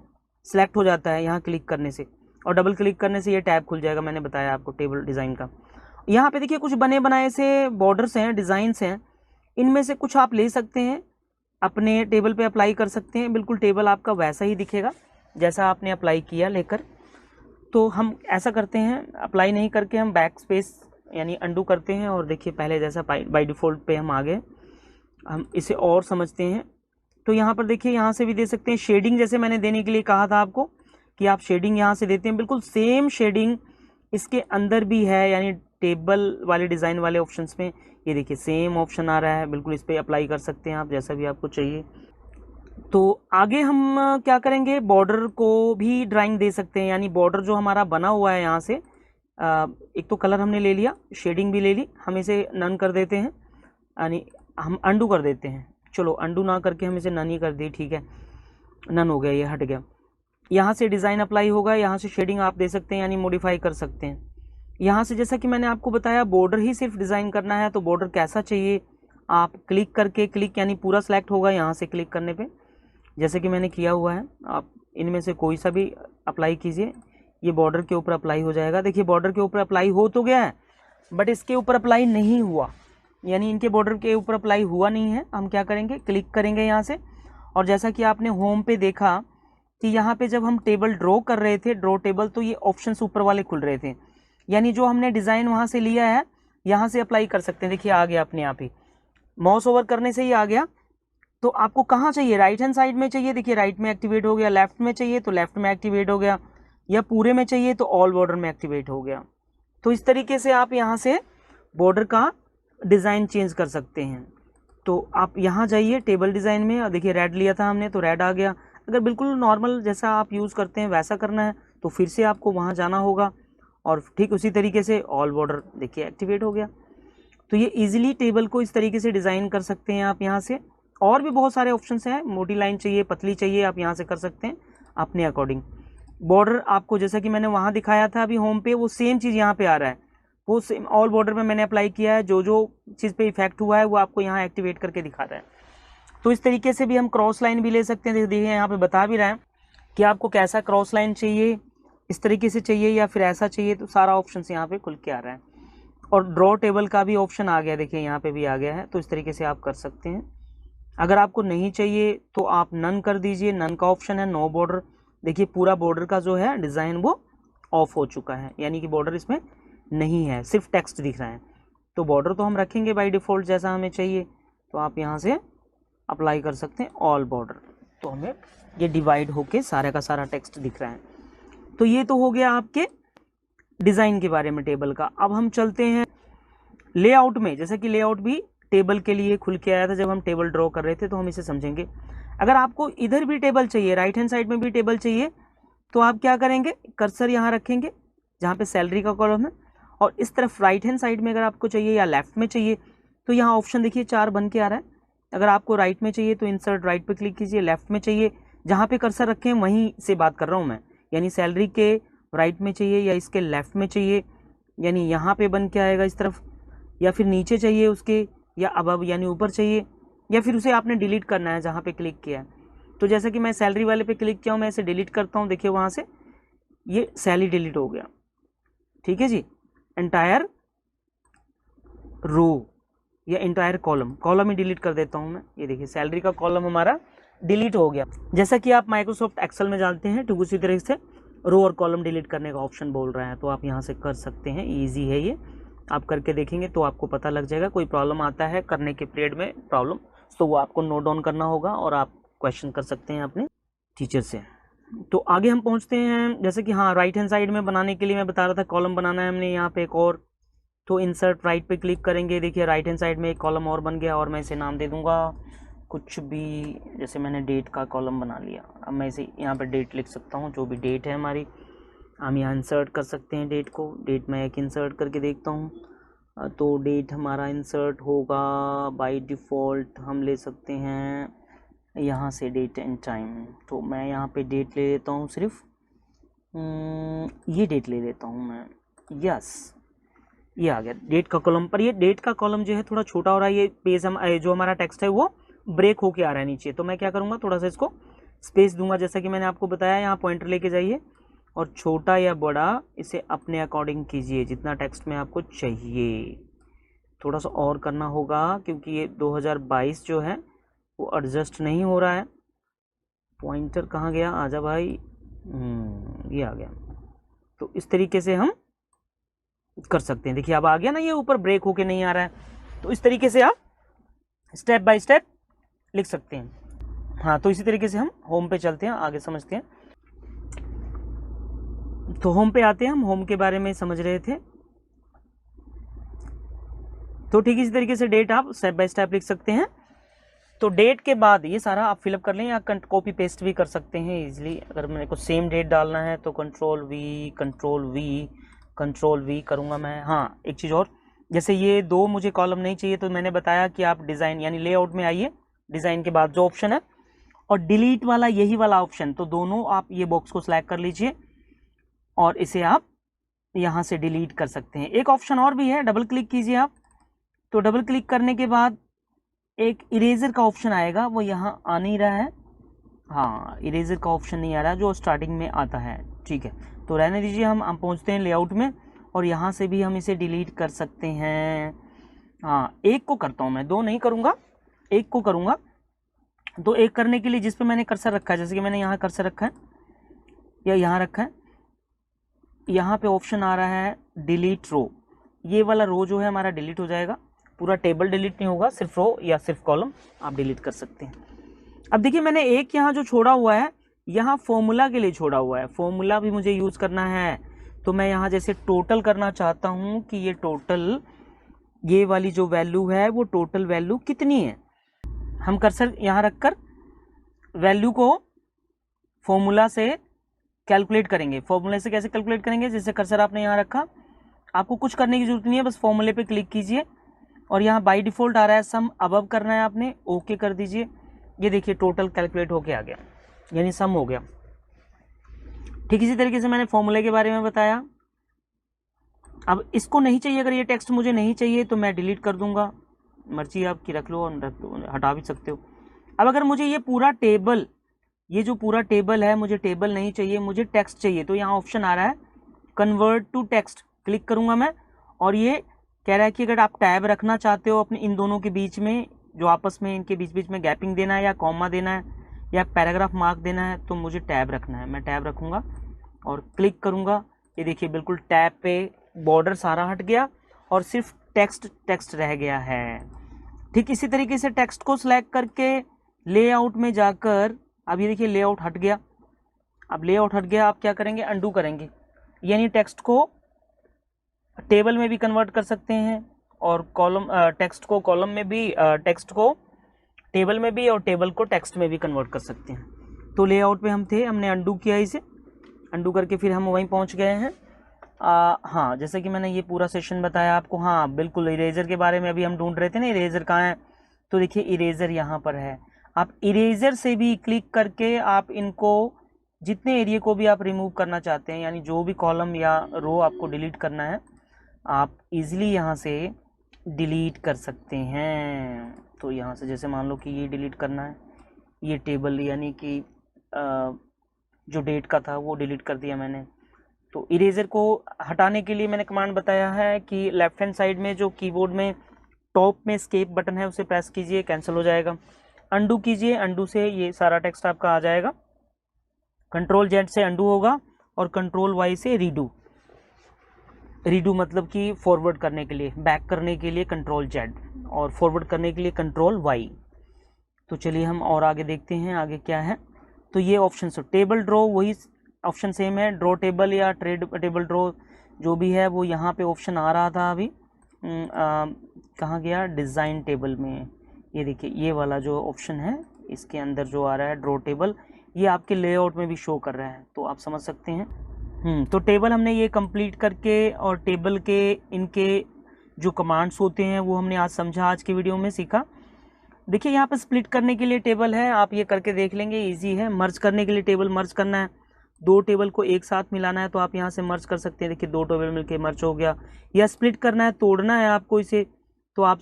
सेलेक्ट हो जाता है यहाँ क्लिक करने से, और डबल क्लिक करने से ये टैब खुल जाएगा। मैंने बताया आपको टेबल डिज़ाइन का। यहाँ पे देखिए कुछ बने बनाए से बॉर्डर्स हैं, डिज़ाइंस हैं, इनमें से कुछ आप ले सकते हैं, अपने टेबल पे अप्लाई कर सकते हैं। बिल्कुल टेबल आपका वैसा ही दिखेगा जैसा आपने अप्लाई किया लेकर। तो हम ऐसा करते हैं, अप्लाई नहीं करके हम बैक स्पेस यानी अंडू करते हैं और देखिए पहले जैसा बाय डिफ़ॉल्ट पे हम आ गए। हम इसे और समझते हैं। तो यहाँ पर देखिए, यहाँ से भी दे सकते हैं शेडिंग, जैसे मैंने देने के लिए कहा था आपको कि आप शेडिंग यहाँ से देते हैं, बिल्कुल सेम शेडिंग इसके अंदर भी है, यानी टेबल वाले डिज़ाइन वाले ऑप्शंस में ये देखिए सेम ऑप्शन आ रहा है, बिल्कुल इस पर अप्लाई कर सकते हैं आप जैसा भी आपको चाहिए। तो आगे हम क्या करेंगे, बॉर्डर को भी ड्राइंग दे सकते हैं, यानी बॉर्डर जो हमारा बना हुआ है यहाँ से एक तो कलर हमने ले लिया, शेडिंग भी ले ली, हम इसे नन कर देते हैं, यानी हम अंडू कर देते हैं। चलो अंडू ना करके हम इसे नन ही कर दिए, ठीक है, नन हो गया, ये हट गया। यहाँ से डिज़ाइन अप्लाई होगा, यहाँ से शेडिंग आप दे सकते हैं, यानी मॉडिफाई कर सकते हैं। यहाँ से जैसा कि मैंने आपको बताया बॉर्डर ही सिर्फ डिज़ाइन करना है, तो बॉर्डर कैसा चाहिए आप क्लिक करके, क्लिक यानी पूरा सेलेक्ट होगा यहाँ से क्लिक करने पे, जैसे कि मैंने किया हुआ है। आप इनमें से कोई सा भी अप्लाई कीजिए, ये बॉर्डर के ऊपर अप्लाई हो जाएगा। देखिए बॉर्डर के ऊपर अप्लाई हो तो गया है, बट इसके ऊपर अप्लाई नहीं हुआ, यानी इनके बॉर्डर के ऊपर अप्लाई हुआ नहीं है। हम क्या करेंगे, क्लिक करेंगे यहाँ से, और जैसा कि आपने होम पे देखा कि यहाँ पे जब हम टेबल ड्रॉ कर रहे थे, ड्रॉ टेबल, तो ये ऑप्शंस ऊपर वाले खुल रहे थे, यानी जो हमने डिज़ाइन वहाँ से लिया है यहाँ से अप्लाई कर सकते हैं। देखिए आ गया अपने आप ही, माउस ओवर करने से ही आ गया। तो आपको कहाँ चाहिए, राइट हैंड साइड में चाहिए, देखिए राइट में एक्टिवेट हो गया, लेफ्ट में चाहिए तो लेफ्ट में एक्टिवेट हो गया, या पूरे में चाहिए तो ऑल बॉर्डर में एक्टिवेट हो गया। तो इस तरीके से आप यहाँ से बॉर्डर का डिज़ाइन चेंज कर सकते हैं। तो आप यहाँ जाइए टेबल डिज़ाइन में, और देखिए रेड लिया था हमने तो रेड आ गया। अगर बिल्कुल नॉर्मल जैसा आप यूज़ करते हैं वैसा करना है तो फिर से आपको वहाँ जाना होगा, और ठीक उसी तरीके से ऑल बॉर्डर देखिए एक्टिवेट हो गया। तो ये इजीली टेबल को इस तरीके से डिज़ाइन कर सकते हैं आप यहाँ से। और भी बहुत सारे ऑप्शंस हैं, मोटी लाइन चाहिए, पतली चाहिए, आप यहाँ से कर सकते हैं अपने अकॉर्डिंग। बॉर्डर आपको जैसा कि मैंने वहाँ दिखाया था अभी होम पे, वो सेम चीज़ यहाँ पे आ रहा है, वो सेम ऑल बॉर्डर में मैंने अप्लाई किया है, जो जो चीज़ पे इफेक्ट हुआ है वो आपको यहाँ एक्टिवेट करके दिखा रहा है। तो इस तरीके से भी हम क्रॉस लाइन भी ले सकते हैं। देखिए यहाँ पे बता भी रहा है कि आपको कैसा क्रॉस लाइन चाहिए, इस तरीके से चाहिए या फिर ऐसा चाहिए, तो सारा ऑप्शन यहाँ पे खुल के आ रहा है। और ड्रॉ टेबल का भी ऑप्शन आ गया, देखिए यहाँ पे भी आ गया है, तो इस तरीके से आप कर सकते हैं। अगर आपको नहीं चाहिए तो आप नन कर दीजिए, नन का ऑप्शन है, नो बॉर्डर। देखिए पूरा बॉर्डर का जो है डिज़ाइन वो ऑफ हो चुका है, यानी कि बॉर्डर इसमें नहीं है, सिर्फ टेक्स्ट दिख रहा है। तो बॉर्डर तो हम रखेंगे बाय डिफ़ॉल्ट जैसा हमें चाहिए, तो आप यहाँ से अप्लाई कर सकते हैं ऑल बॉर्डर, तो हमें ये डिवाइड होके सारे का सारा टेक्स्ट दिख रहा है। तो ये तो हो गया आपके डिज़ाइन के बारे में टेबल का। अब हम चलते हैं लेआउट में, जैसा कि लेआउट भी टेबल के लिए खुल के आया था जब हम टेबल ड्रॉ कर रहे थे, तो हम इसे समझेंगे। अगर आपको इधर भी टेबल चाहिए, राइट हैंड साइड में भी टेबल चाहिए, तो आप क्या करेंगे, कर्सर यहाँ रखेंगे जहाँ पे सैलरी का कॉलम है, और इस तरफ राइट हैंड साइड में अगर आपको चाहिए या लेफ्ट में चाहिए, तो यहाँ ऑप्शन देखिए 4 बन के आ रहा है। अगर आपको राइट में चाहिए तो इंसर्ट राइट पे क्लिक कीजिए, लेफ्ट में चाहिए जहाँ पे कर्सर रखें वहीं से बात कर रहा हूँ मैं, यानी सैलरी के राइट में चाहिए या इसके लेफ्ट में चाहिए, यानी यहाँ पे बन के आएगा इस तरफ, या फिर नीचे चाहिए उसके, या अब यानी ऊपर चाहिए, या फिर उसे आपने डिलीट करना है जहाँ पे क्लिक किया है। तो जैसा कि मैं सैलरी वाले पे क्लिक किया हूँ, मैं इसे डिलीट करता हूँ, देखिए वहाँ से ये सैलरी डिलीट हो गया, ठीक है जी। एंटायर रो या एंटायर कॉलम ही डिलीट कर देता हूँ मैं, ये देखिए सैलरी का कॉलम हमारा डिलीट हो गया। जैसा कि आप माइक्रोसॉफ्ट एक्सेल में जानते हैं, ठीक उसी तरह से रो और कॉलम डिलीट करने का ऑप्शन बोल रहा है, तो आप यहाँ से कर सकते हैं, ईजी है ये, आप करके देखेंगे तो आपको पता लग जाएगा। कोई प्रॉब्लम आता है करने के पीरियड में प्रॉब्लम, तो वो आपको नोट डाउन करना होगा और आप क्वेश्चन कर सकते हैं अपने टीचर से। तो आगे हम पहुँचते हैं, जैसे कि हाँ राइट हैंड साइड में बनाने के लिए मैं बता रहा था, कॉलम बनाना है हमने यहाँ पे एक और, तो इंसर्ट राइट पे क्लिक करेंगे, देखिए राइट हैंड साइड में एक कॉलम और बन गया, और मैं इसे नाम दे दूँगा कुछ भी, जैसे मैंने डेट का कॉलम बना लिया। अब मैं इसे यहाँ पर डेट लिख सकता हूँ, जो भी डेट है हमारी, हम यहाँ इंसर्ट कर सकते हैं डेट को। डेट मैं एक इंसर्ट करके देखता हूँ, तो डेट हमारा इंसर्ट होगा बाय डिफ़ॉल्ट, हम ले सकते हैं यहाँ से डेट एंड टाइम। तो मैं यहाँ पे डेट ले लेता हूँ, सिर्फ ये डेट ले लेता हूँ मैं, यस ये आ गया डेट का कॉलम। पर ये डेट का कॉलम जो है थोड़ा छोटा हो रहा है, ये पेज हम जो हमारा टेक्स्ट है वो ब्रेक होके आ रहा है नीचे, तो मैं क्या करूँगा, थोड़ा सा इसको स्पेस दूंगा, जैसा कि मैंने आपको बताया। यहाँ पॉइंटर लेके जाइए और छोटा या बड़ा इसे अपने अकॉर्डिंग कीजिए, जितना टेक्स्ट में आपको चाहिए। थोड़ा सा और करना होगा क्योंकि ये 2022 जो है वो एडजस्ट नहीं हो रहा है। पॉइंटर कहाँ गया, आजा भाई, ये आ गया। तो इस तरीके से हम कर सकते हैं। देखिए अब आ गया ना, ये ऊपर ब्रेक होके नहीं आ रहा है। तो इस तरीके से आप स्टेप बाय स्टेप लिख सकते हैं। हाँ, तो इसी तरीके से हम होम पे चलते हैं, आगे समझते हैं। तो होम पे आते हैं, हम होम के बारे में समझ रहे थे। तो ठीक इसी तरीके से डेट आप स्टेप बाय स्टेप लिख सकते हैं। तो डेट के बाद ये सारा आप फिलअप कर लें, या कॉपी पेस्ट भी कर सकते हैं इजीली। अगर मेरे को सेम डेट डालना है तो कंट्रोल वी करूँगा मैं। हाँ, एक चीज़ और, जैसे ये 2 मुझे कॉलम नहीं चाहिए, तो मैंने बताया कि आप डिज़ाइन यानी लेआउट में आइए, डिज़ाइन के बाद जो ऑप्शन है और डिलीट वाला, यही वाला ऑप्शन, तो दोनों आप ये बॉक्स को सिलेक्ट कर लीजिए और इसे आप यहाँ से डिलीट कर सकते हैं। एक ऑप्शन और भी है, डबल क्लिक कीजिए आप। तो डबल क्लिक करने के बाद एक इरेजर का ऑप्शन आएगा, वो यहाँ आ नहीं रहा है। हाँ, इरेजर का ऑप्शन नहीं आ रहा जो स्टार्टिंग में आता है। ठीक है, तो रहने दीजिए, हम पहुँचते हैं लेआउट में और यहाँ से भी हम इसे डिलीट कर सकते हैं। हाँ, एक को करता हूँ मैं, 2 नहीं करूँगा, एक को करूँगा। तो एक करने के लिए जिस पे मैंने कर्सर रखा है, जैसे कि मैंने यहाँ कर्सर रखा है या यहाँ रखा है, यहाँ पे ऑप्शन आ रहा है डिलीट रो। ये वाला रो जो है हमारा डिलीट हो जाएगा, पूरा टेबल डिलीट नहीं होगा, सिर्फ रो या सिर्फ कॉलम आप डिलीट कर सकते हैं। अब देखिए मैंने एक यहाँ जो छोड़ा हुआ है, यहाँ फॉर्मूला के लिए छोड़ा हुआ है, फॉर्मूला भी मुझे यूज़ करना है। तो मैं यहाँ जैसे टोटल करना चाहता हूँ कि ये टोटल, ये वाली जो वैल्यू है वो टोटल वैल्यू कितनी है। हम कर्सर यहाँ रखकर वैल्यू को फॉर्मूला से कैलकुलेट करेंगे। फॉर्मूले से कैसे कैलकुलेट करेंगे, जैसे कर्सर आपने यहाँ रखा, आपको कुछ करने की जरूरत नहीं है, बस फॉर्मूले पे क्लिक कीजिए और यहाँ बाय डिफ़ॉल्ट आ रहा है सम अबव करना है आपने, ओके कर दीजिए। ये देखिए टोटल कैलकुलेट होके आ गया, यानी सम हो गया। ठीक इसी तरीके से मैंने फॉर्मूले के बारे में बताया। अब इसको नहीं चाहिए, अगर ये टेक्स्ट मुझे नहीं चाहिए तो मैं डिलीट कर दूंगा, मर्जी आपकी, रख लो और रख दो, हटा भी सकते हो। अब अगर मुझे ये पूरा टेबल, ये जो पूरा टेबल है, मुझे टेबल नहीं चाहिए, मुझे टेक्स्ट चाहिए, तो यहाँ ऑप्शन आ रहा है कन्वर्ट टू टेक्स्ट, क्लिक करूँगा मैं और ये कह रहा है कि अगर आप टैब रखना चाहते हो अपने इन दोनों के बीच में, जो आपस में इनके बीच बीच में गैपिंग देना है या कॉमा देना है या पैराग्राफ मार्क देना है, तो मुझे टैब रखना है, मैं टैब रखूँगा और क्लिक करूँगा। ये देखिए बिल्कुल टैब पे बॉर्डर सारा हट गया और सिर्फ टेक्स्ट रह गया है। ठीक इसी तरीके से टेक्स्ट को सिलेक्ट करके लेआउट में जाकर, अब ये देखिए लेआउट हट गया। अब लेआउट हट गया, आप क्या करेंगे, अंडू करेंगे, यानी टेक्स्ट को टेबल में भी कन्वर्ट कर सकते हैं और कॉलम, टेक्स्ट को कॉलम में भी, टेक्स्ट को टेबल में भी और टेबल को टेक्स्ट में भी कन्वर्ट कर सकते हैं। तो लेआउट पे हम थे, हमने अंडू किया इसे, अंडू करके फिर हम वहीं पहुंच गए हैं। हाँ, जैसे कि मैंने ये पूरा सेशन बताया आपको। हाँ बिल्कुल, इरेजर के बारे में अभी हम ढूंढ रहे थे ना, इरेजर कहाँ है, तो देखिए इरेजर यहाँ पर है। आप इरेजर से भी क्लिक करके आप इनको, जितने एरिया को भी आप रिमूव करना चाहते हैं, यानी जो भी कॉलम या रो आपको डिलीट करना है, आप इजीली यहाँ से डिलीट कर सकते हैं। तो यहाँ से जैसे मान लो कि ये डिलीट करना है, ये टेबल यानी कि जो डेट का था वो डिलीट कर दिया मैंने। तो इरेजर को हटाने के लिए मैंने कमांड बताया है कि लेफ्ट हैंड साइड में जो कीबोर्ड में टॉप में एस्केप बटन है उसे प्रेस कीजिए, कैंसिल हो जाएगा। अंडू कीजिए, अंडू से ये सारा टेक्स्ट आपका आ जाएगा। कंट्रोल जेड से अंडू होगा और कंट्रोल वाई से रीडू। रीडू मतलब कि फॉरवर्ड करने के लिए, बैक करने के लिए कंट्रोल जेड और फॉरवर्ड करने के लिए कंट्रोल वाई। तो चलिए हम और आगे देखते हैं, आगे क्या है। तो ये ऑप्शन से टेबल ड्रॉ, वही ऑप्शन सेम है, ड्रॉ टेबल या टेबल ड्रॉ जो भी है वो यहाँ पे ऑप्शन आ रहा था अभी। कहाँ गया, डिज़ाइन टेबल में, ये देखिए ये वाला जो ऑप्शन है इसके अंदर जो आ रहा है ड्रॉ टेबल, ये आपके लेआउट में भी शो कर रहा है, तो आप समझ सकते हैं। तो टेबल हमने ये कंप्लीट करके, और टेबल के इनके जो कमांड्स होते हैं वो हमने आज समझा, आज की वीडियो में सीखा। देखिए यहाँ पे स्प्लिट करने के लिए टेबल है, आप ये करके देख लेंगे, इजी है। मर्ज करने के लिए टेबल मर्ज करना है, 2 टेबल को एक साथ मिलाना है तो आप यहाँ से मर्ज कर सकते हैं। देखिए 2 टेबल मिलके मर्ज हो गया। या स्प्लिट करना है, तोड़ना है आपको इसे, तो आप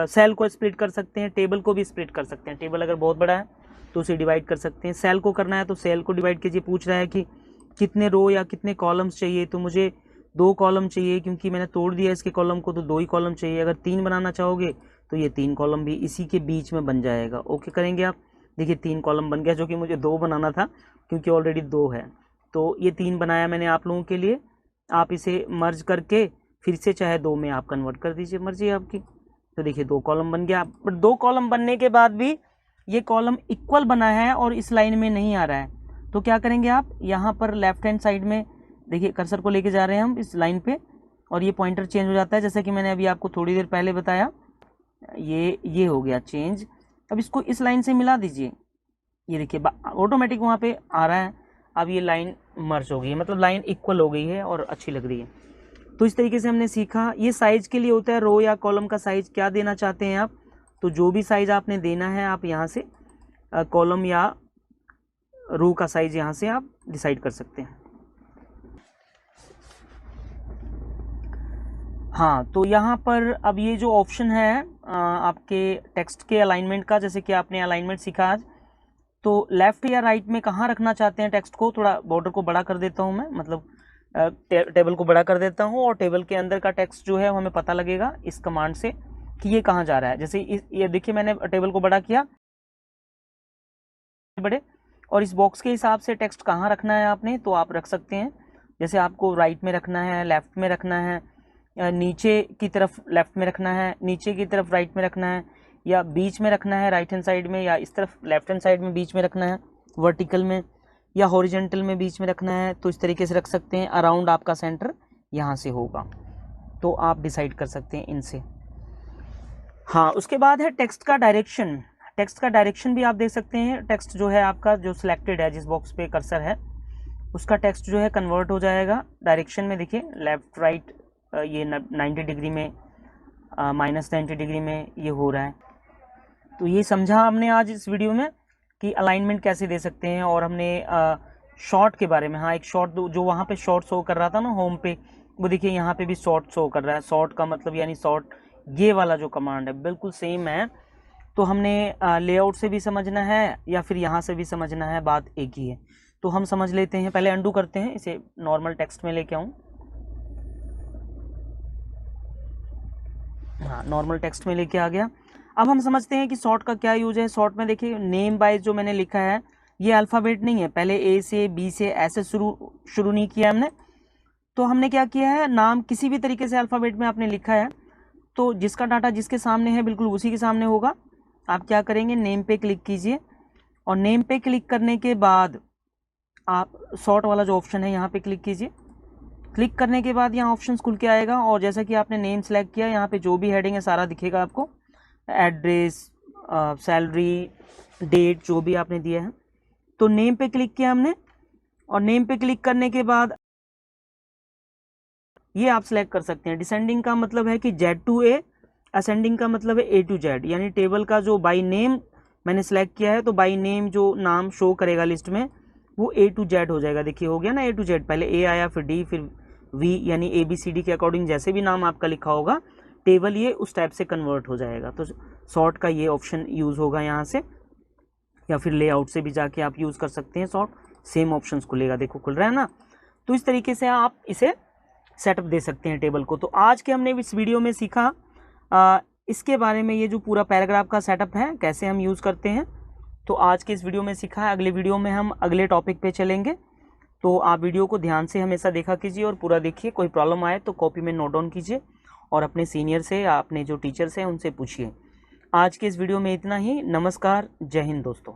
सेल को स्प्लिट कर सकते हैं, टेबल को भी स्प्लिट कर सकते हैं। टेबल अगर बहुत बड़ा है तो उसे डिवाइड कर सकते हैं। सेल को करना है तो सेल को डिवाइड कीजिए। पूछ रहा है कि कितने रो या कितने कॉलम्स चाहिए, तो मुझे 2 कॉलम चाहिए क्योंकि मैंने तोड़ दिया इसके कॉलम को, तो 2 ही कॉलम चाहिए। अगर 3 बनाना चाहोगे तो ये 3 कॉलम भी इसी के बीच में बन जाएगा। ओके करेंगे आप, देखिए 3 कॉलम बन गया, जो कि मुझे 2 बनाना था क्योंकि ऑलरेडी 2 है। तो ये 3 बनाया मैंने आप लोगों के लिए। आप इसे मर्ज करके फिर से चाहे 2 में आप कन्वर्ट कर दीजिए, मर्जी है आपकी। तो देखिए 2 कॉलम बन गया, पर 2 कॉलम बनने के बाद भी ये कॉलम इक्वल बना है और इस लाइन में नहीं आ रहा है। तो क्या करेंगे आप, यहाँ पर लेफ्ट हैंड साइड में देखिए कर्सर को लेके जा रहे हैं हम इस लाइन पे, और ये पॉइंटर चेंज हो जाता है, जैसे कि मैंने अभी आपको थोड़ी देर पहले बताया। ये हो गया चेंज। अब इसको इस लाइन से मिला दीजिए, ये देखिए ऑटोमेटिक वहाँ पे आ रहा है। अब ये लाइन मर्ज हो गई है, मतलब लाइन इक्वल हो गई है और अच्छी लग रही है। तो इस तरीके से हमने सीखा। ये साइज के लिए होता है, रो या कॉलम का साइज क्या देना चाहते हैं आप, तो जो भी साइज आपने देना है आप यहाँ से कॉलम या रो का साइज यहाँ से आप डिसाइड कर सकते हैं। हाँ, तो यहाँ पर अब ये जो ऑप्शन है आपके टेक्स्ट के अलाइनमेंट का, जैसे कि आपने अलाइनमेंट सीखा आज, तो लेफ्ट या राइट में कहाँ रखना चाहते हैं टेक्स्ट को। थोड़ा बॉर्डर को बड़ा कर देता हूँ मैं, मतलब टेबल को बड़ा कर देता हूँ, और टेबल के अंदर का टेक्स्ट जो है हमें पता लगेगा इस कमांड से कि ये कहाँ जा रहा है। जैसे ये देखिए मैंने टेबल को बड़ा किया, बड़े, और इस बॉक्स के हिसाब से टेक्स्ट कहाँ रखना है आपने, तो आप रख सकते हैं। जैसे आपको राइट में रखना है, लेफ्ट में रखना है, नीचे की तरफ लेफ्ट में रखना है, नीचे की तरफ राइट में रखना है, या बीच में रखना है राइट हैंड साइड में, या इस तरफ लेफ्ट हैंड साइड में बीच में रखना है वर्टिकल में, या हॉरिजेंटल में बीच में रखना है, तो इस तरीके से रख सकते हैं। अराउंड आपका सेंटर यहाँ से होगा, तो आप डिसाइड कर सकते हैं इनसे। हाँ, उसके बाद है टेक्स्ट का डायरेक्शन। टेक्स्ट का डायरेक्शन भी आप देख सकते हैं। टेक्स्ट जो है आपका जो सिलेक्टेड है, जिस बॉक्स पे कर्सर है, उसका टेक्स्ट जो है कन्वर्ट हो जाएगा डायरेक्शन में। देखिए लेफ्ट राइट, ये 90 डिग्री में, -90 डिग्री में ये हो रहा है। तो ये समझा हमने आज इस वीडियो में कि अलाइनमेंट कैसे दे सकते हैं, और हमने शॉर्ट के बारे में, हाँ एक शॉर्ट जो वहाँ पे शॉर्ट शो कर रहा था ना होम पे, वो देखिए यहाँ पे भी शॉर्ट शो कर रहा है। शॉर्ट का मतलब यानी शॉर्ट, ये वाला जो कमांड है बिल्कुल सेम है। तो हमने लेआउट से भी समझना है या फिर यहाँ से भी समझना है, बात एक ही है। तो हम समझ लेते हैं, पहले अंडू करते हैं, इसे नॉर्मल टेक्स्ट में लेके आऊँ। हाँ, नॉर्मल टेक्स्ट में लेके आ गया। अब हम समझते हैं कि शॉर्ट का क्या यूज है। शॉर्ट में देखिए नेम बाय जो मैंने लिखा है, ये अल्फ़ाबेट नहीं है, पहले ए से बी से ऐसे शुरू नहीं किया हमने। तो हमने क्या किया है, नाम किसी भी तरीके से अल्फ़ाबेट में आपने लिखा है, तो जिसका डाटा जिसके सामने है बिल्कुल उसी के सामने होगा। आप क्या करेंगे, नेम पे क्लिक कीजिए, और नेम पे क्लिक करने के बाद आप शॉर्ट वाला जो ऑप्शन है यहाँ पे क्लिक कीजिए। क्लिक करने के बाद यहाँ ऑप्शंस खुल के आएगा, और जैसा कि आपने नेम सेलेक्ट किया, यहाँ पे जो भी हेडिंग है सारा दिखेगा आपको, एड्रेस, सैलरी, डेट, जो भी आपने दिया है। तो नेम पे क्लिक किया हमने, और नेम पे क्लिक करने के बाद ये आप सेलेक्ट कर सकते हैं। डिसेंडिंग का मतलब है कि Z to A, असेंडिंग का मतलब है A to Z, यानी टेबल का जो बाई नेम मैंने सेलेक्ट किया है, तो बाई नेम जो नाम शो करेगा लिस्ट में वो A to Z हो जाएगा। देखिए हो गया ना A to Z, पहले A आया, फिर D, फिर V, यानी ABCD के अकॉर्डिंग जैसे भी नाम आपका लिखा होगा टेबल ये उस टाइप से कन्वर्ट हो जाएगा। तो शॉर्ट का ये ऑप्शन यूज़ होगा यहाँ से, या फिर लेआउट से भी जाके आप यूज़ कर सकते हैं। शॉर्ट सेम ऑप्शंस खुलेगा, देखो खुल रहा है ना। तो इस तरीके से आप इसे सेटअप दे सकते हैं टेबल को। तो आज के हमने इस वीडियो में सीखा इसके बारे में, ये जो पूरा पैराग्राफ का सेटअप है कैसे हम यूज़ करते हैं। तो आज के इस वीडियो में सीखा है, अगले वीडियो में हम अगले टॉपिक पे चलेंगे। तो आप वीडियो को ध्यान से हमेशा देखा कीजिए और पूरा देखिए। कोई प्रॉब्लम आए तो कॉपी में नोट डाउन कीजिए, और अपने सीनियर से या अपने जो टीचर्स हैं उनसे पूछिए। आज के इस वीडियो में इतना ही। नमस्कार, जय हिंद दोस्तों।